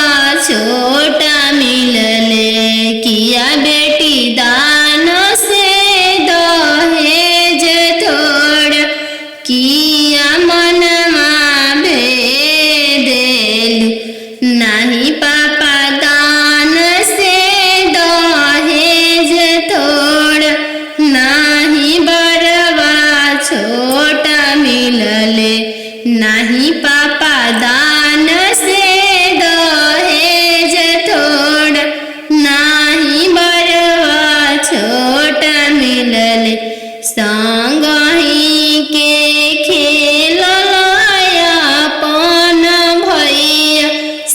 छोटा मिलले किया बेटी दान से दहेज थोड़ा किया मनमा भेदेलु नाही पापा दान से दहेज थोड़ा नाही बरवा छोटा मिलले नाही पापा दान से दहेज थोड़ा नाही बरवा छोटा मिलले संगही के खेलया अपन भैया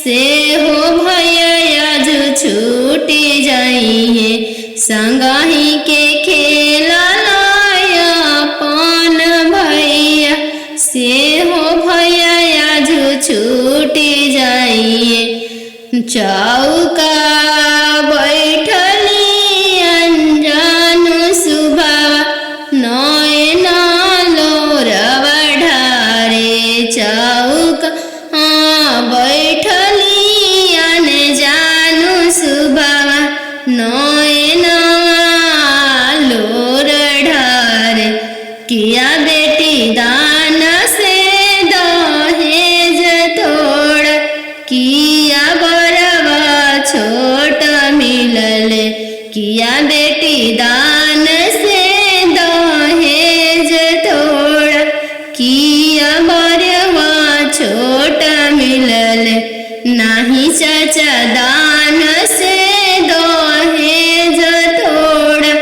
से हो भैया जो छूटी जाइए संगही के खेलया अपन भैया से हो भैया जो छूटी जाइए चौका बैठली अनजान सुबवा नयन लोरवा ढारे चौका बैठली अनजान सुबवा नयन लोर ढारे किया बेटी दान से दहेज थोड़ा किया बरवा छोटा मिलले किया बेटी दान से दहेज थोड़ा किया बरवा छोटा मिलले नाही चाचा दान से दहेज थोड़ा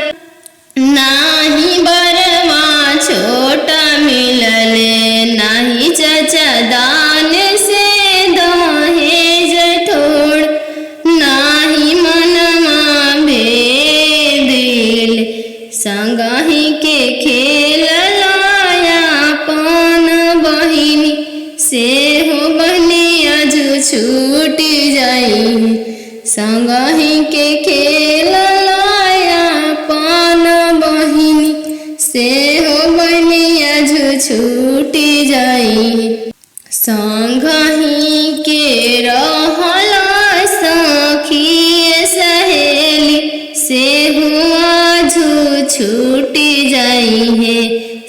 नाही बरवा छोटा मिलले नाही चाचा दान से दहेज थोड़ा नाही मनमा भेदिल संगही के खेलया अपन बहिनी से हो बहनिया जो छूटी जाई संगही के खेलया अपन बहिनी से हो बहनिया जो छूटी जाई संगही के रहला सखी सहेली से हुआ जो छूटी जाई है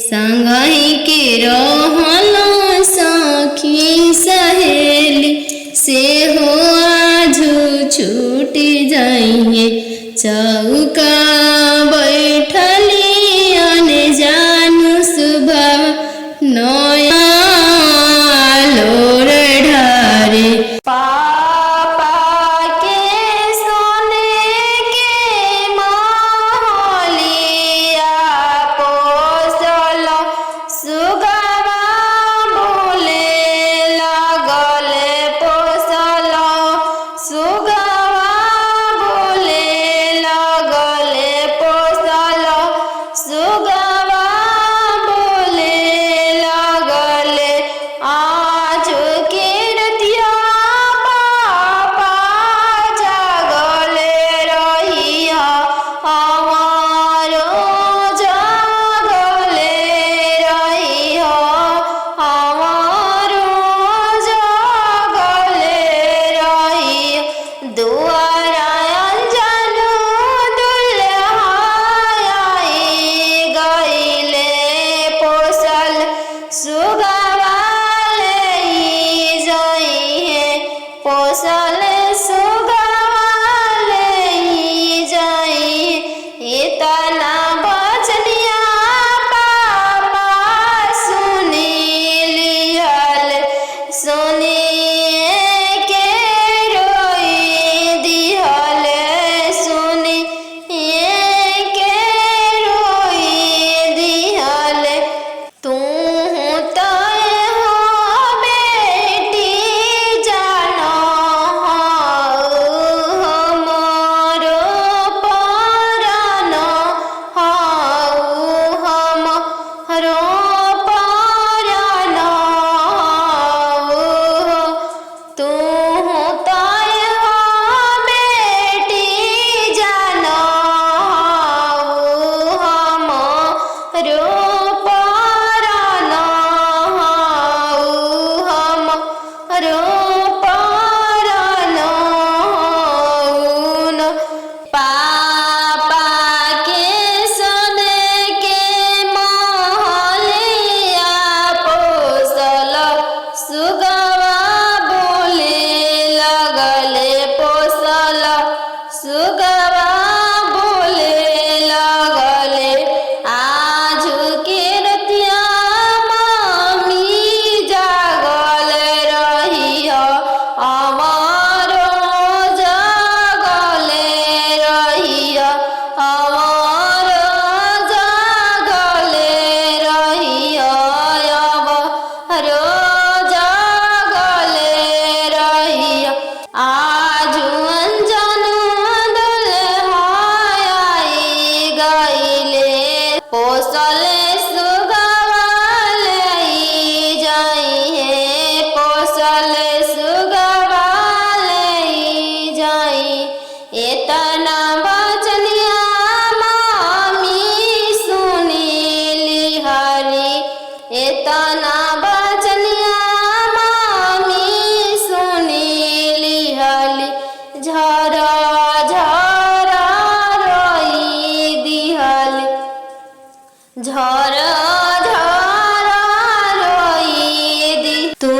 संगही के रहला सखी सहेली से हुआ जो छूटी जाई है चौका बैठली अनजान सुबह नया लोर ढारे पापा के सोने के महलिया पोसल सुगवा बोले लगले पोसल सुगवा बोले लगले पोसल सुगवा बोले लगले तना बचनिया मामी सुनीली हली झरा झरा रोई दिहली झरा झरा रोई दी तू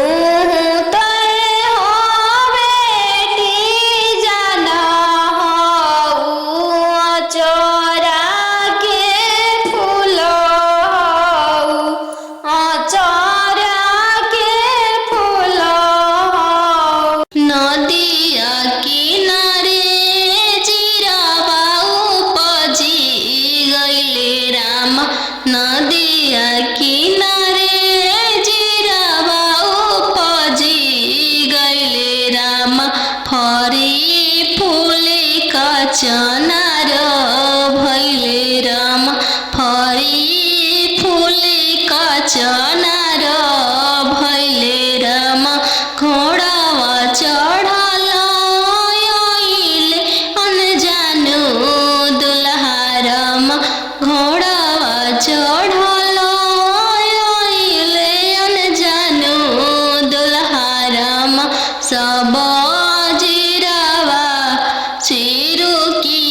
नदिया किनारे जीरावा उपजी गइले राम फरी फूले का चनार भइले राम फरी फूले का चनार भइले राम घोड़ावा चढ़ल आइले अनजानो दुल्हा राम घोड़ावा चढ़ल आइले अनजानो दुल्हा राम सब जीरावा चिरू की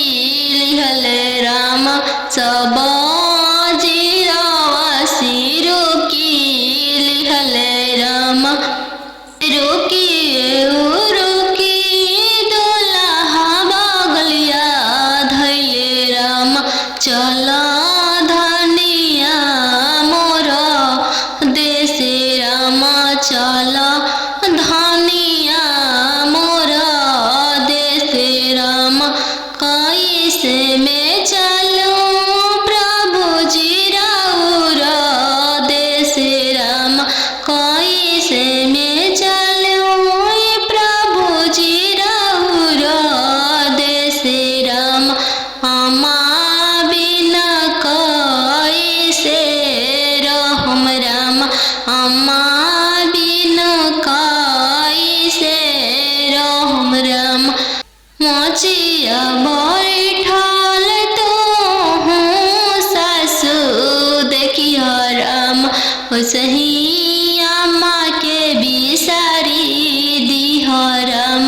लिहले राम सब जीरावा सिरू की लिहले राम रुकी रुकी दुल्हा बगलिया धैले राम चल धनिया मोर देशे राम चल धनिया मोर देशे राम कैसे में चलूं प्रभु जी राउर देशे राम कैसे में चलूं प्रभु जी राउर देशे राम अम्मा बिना कैसे रहम राम अम्मा बिना कैसे रहम राम मोचिया बैठल तो हूँ सासू देखियो राम सही अम्मा के बिसारी दिह राम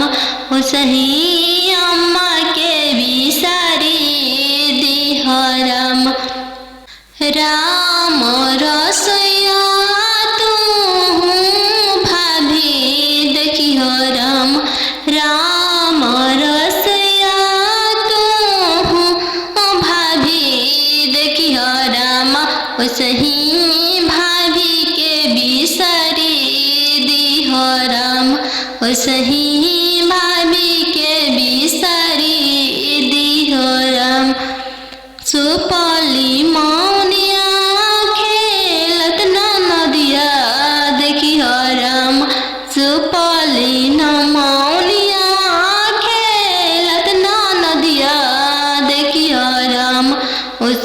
सही अम्मा के बिसारी दिह राम राम रसोइया तू भाभी देखियो राम राम रसोइया तू भाभी देखियो राम सही भाभी के बिसारी दिह राम सही भाभी के बिसारी दिह राम सुपली मौनिया खेलत नदिया देखियो राम सुपली मौनिया खेलत नदिया देखियो राम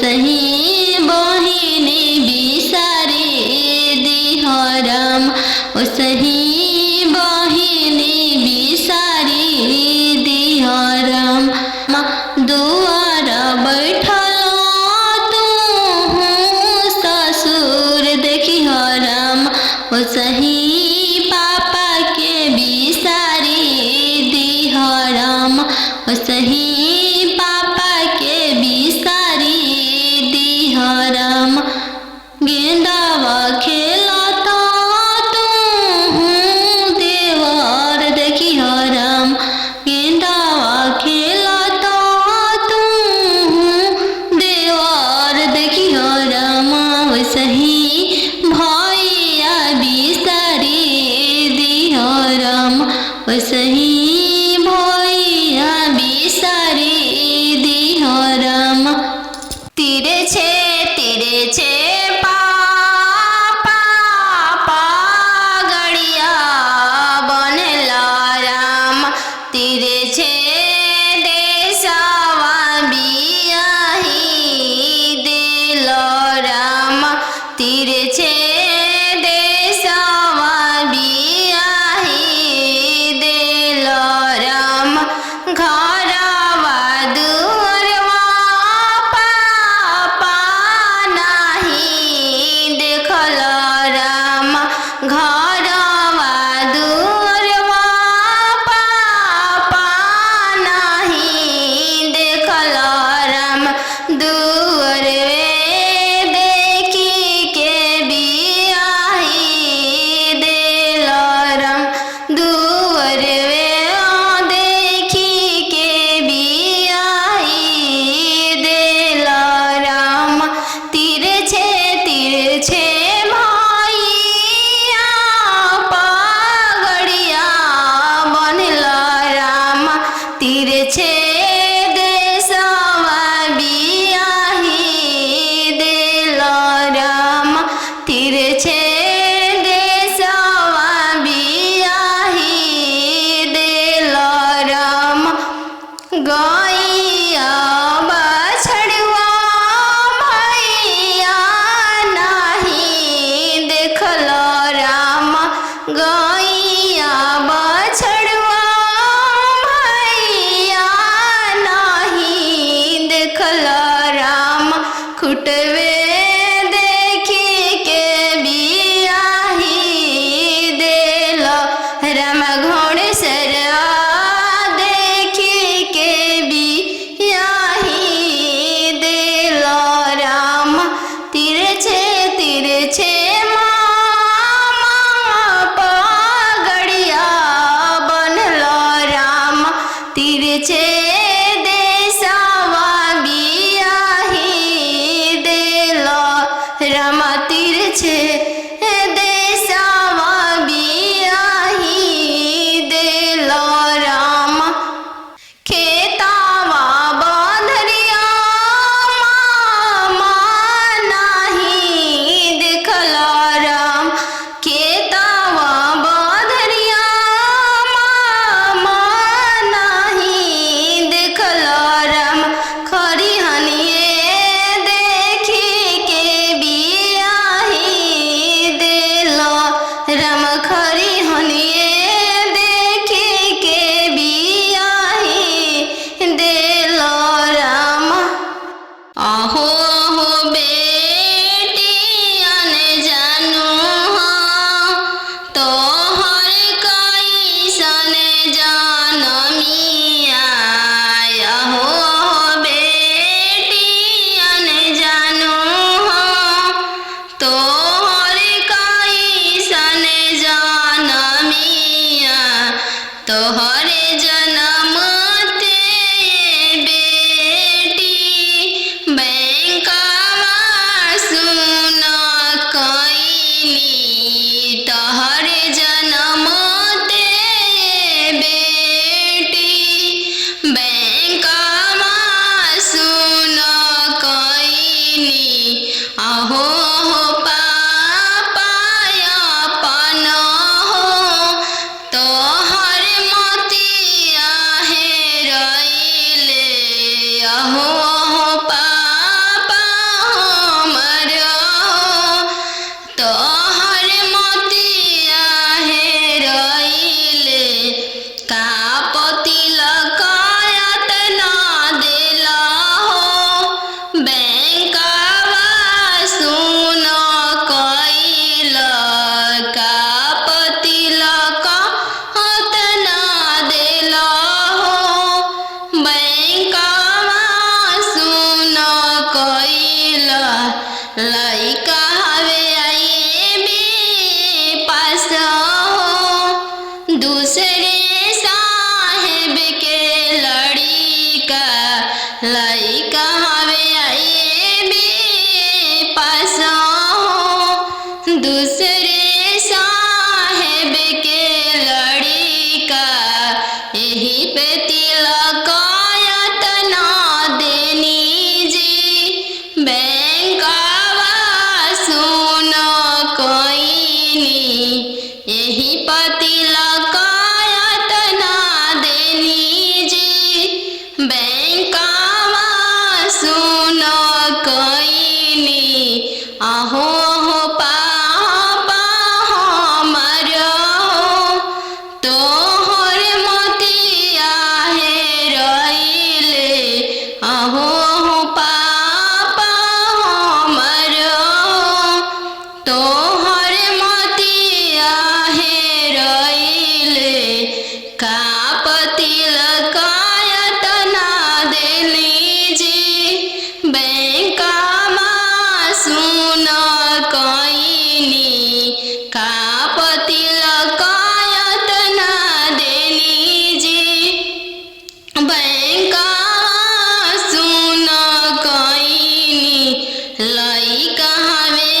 सही बहिनी बिसारी दिह राम सही बहिनी बिसारी दिह राम दुआर बैठल तू ससुर देखिह राम सही पापा के बिसारी दिह राम सही पापा के बिसारी दिह राम गेंदावा खेलता तू देवर देखिह राम गेंदावा खेलता तू देवर देखिह राम सही भैया बिसारी तोहरे जन्म ते बेटी बैंकवा सुन कईनी अहो पापा अपन हो तोहर मोतिया हेरैले अहो पापा हमर तोहर मोतिया हेरैले का तिलक यातना देला हो बैंकवा सुन कइल का तिलक यातना देला हो बैंकवा सुन कइल लइका हवे आईबी पास हो दूसरे साहेब के लड़िका लइका हवे आईबी पास हो दूसरे साहेब के लड़िका यही पे तिलक यातना देनी जी बैंकवा सुन कईनी यही तिलक यातना देनी जी बैंकवा सुन कईनी अहो पापा हमर तोहर मोतिया हेरैले अहो पापा हमर तोहर मोतिया हेरैले का तिलक यातना देली जी बैंकवा सुन कईनी का तिलक यातना देली जी बैंकवा सुन कईनी लइका हवे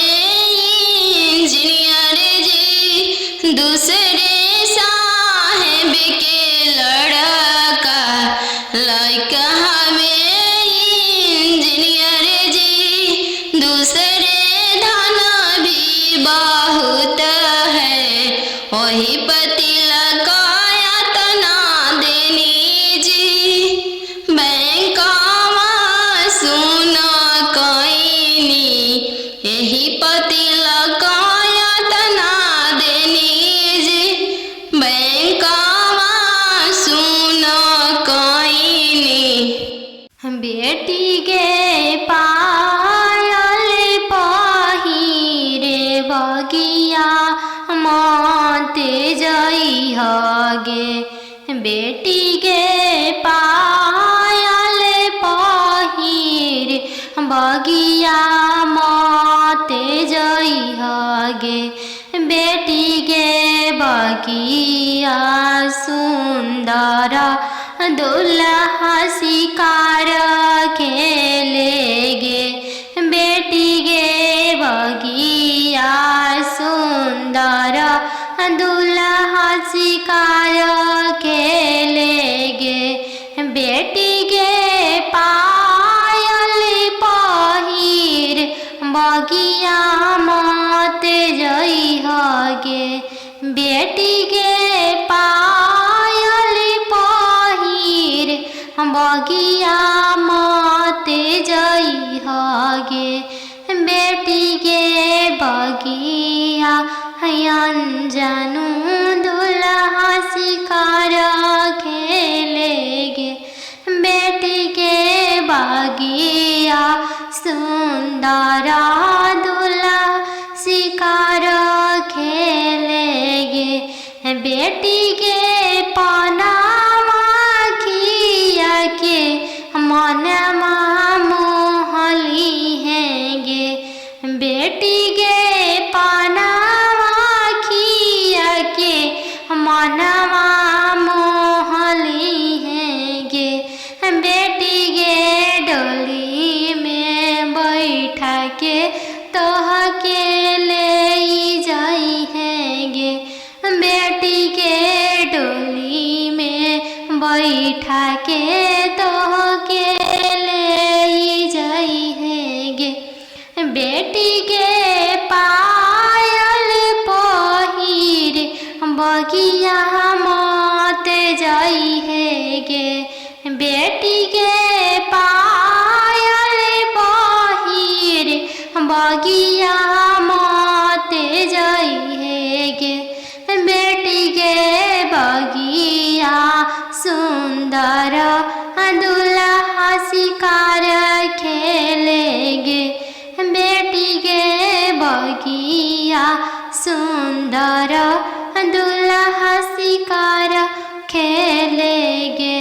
इंजीनियर जी दूसरे साहेब के लड़का लइका हवे इंजीनियर जी दूसरे धन भी बहुत है वही तिलक यातना देनी जी बैंकवा सुन कईनी यही तिलक यातना देनी जी बैंकवा सुन कईनी बेटी के पायल पहिरे बगिया मते जइहगे बेटी के पायल पहिरे बगिया मते जइहगे बेटी के बगिया सुंदर दुल्हा शिकार खेलेगे बेटी गे बगिया सुंदर दुल्हा शिकार खेलेगे बेटी गे पायल पहिर बगिया मत जइहगे बेटी गे पायल पहिर बगिया मत जइहगे बेटी गे बगिया अनजानु दुल्हा शिकार खेलेगे बेटी के बगिया सुंदर दुल्हा शिकार खेलेगे बेटी के पनामा किया के मनमा मोहली हैगे बेटी के पनामा किया के मनवा मोहली हैगे बेटी के डोली में बैठा के तोह के ले जाई हैगे बैठा के तोह के ले जाई है गे। बेटी के पायल पहिर बगिया मत जाई है गे। बेटी के पायल पहिर बगिया मत जाई है गे। बेटी के बगिया सुंदर दुल्हा शिकार खेलेगे। बेटी के बगिया सुंदर दुल्हा शिकार खेलेगे।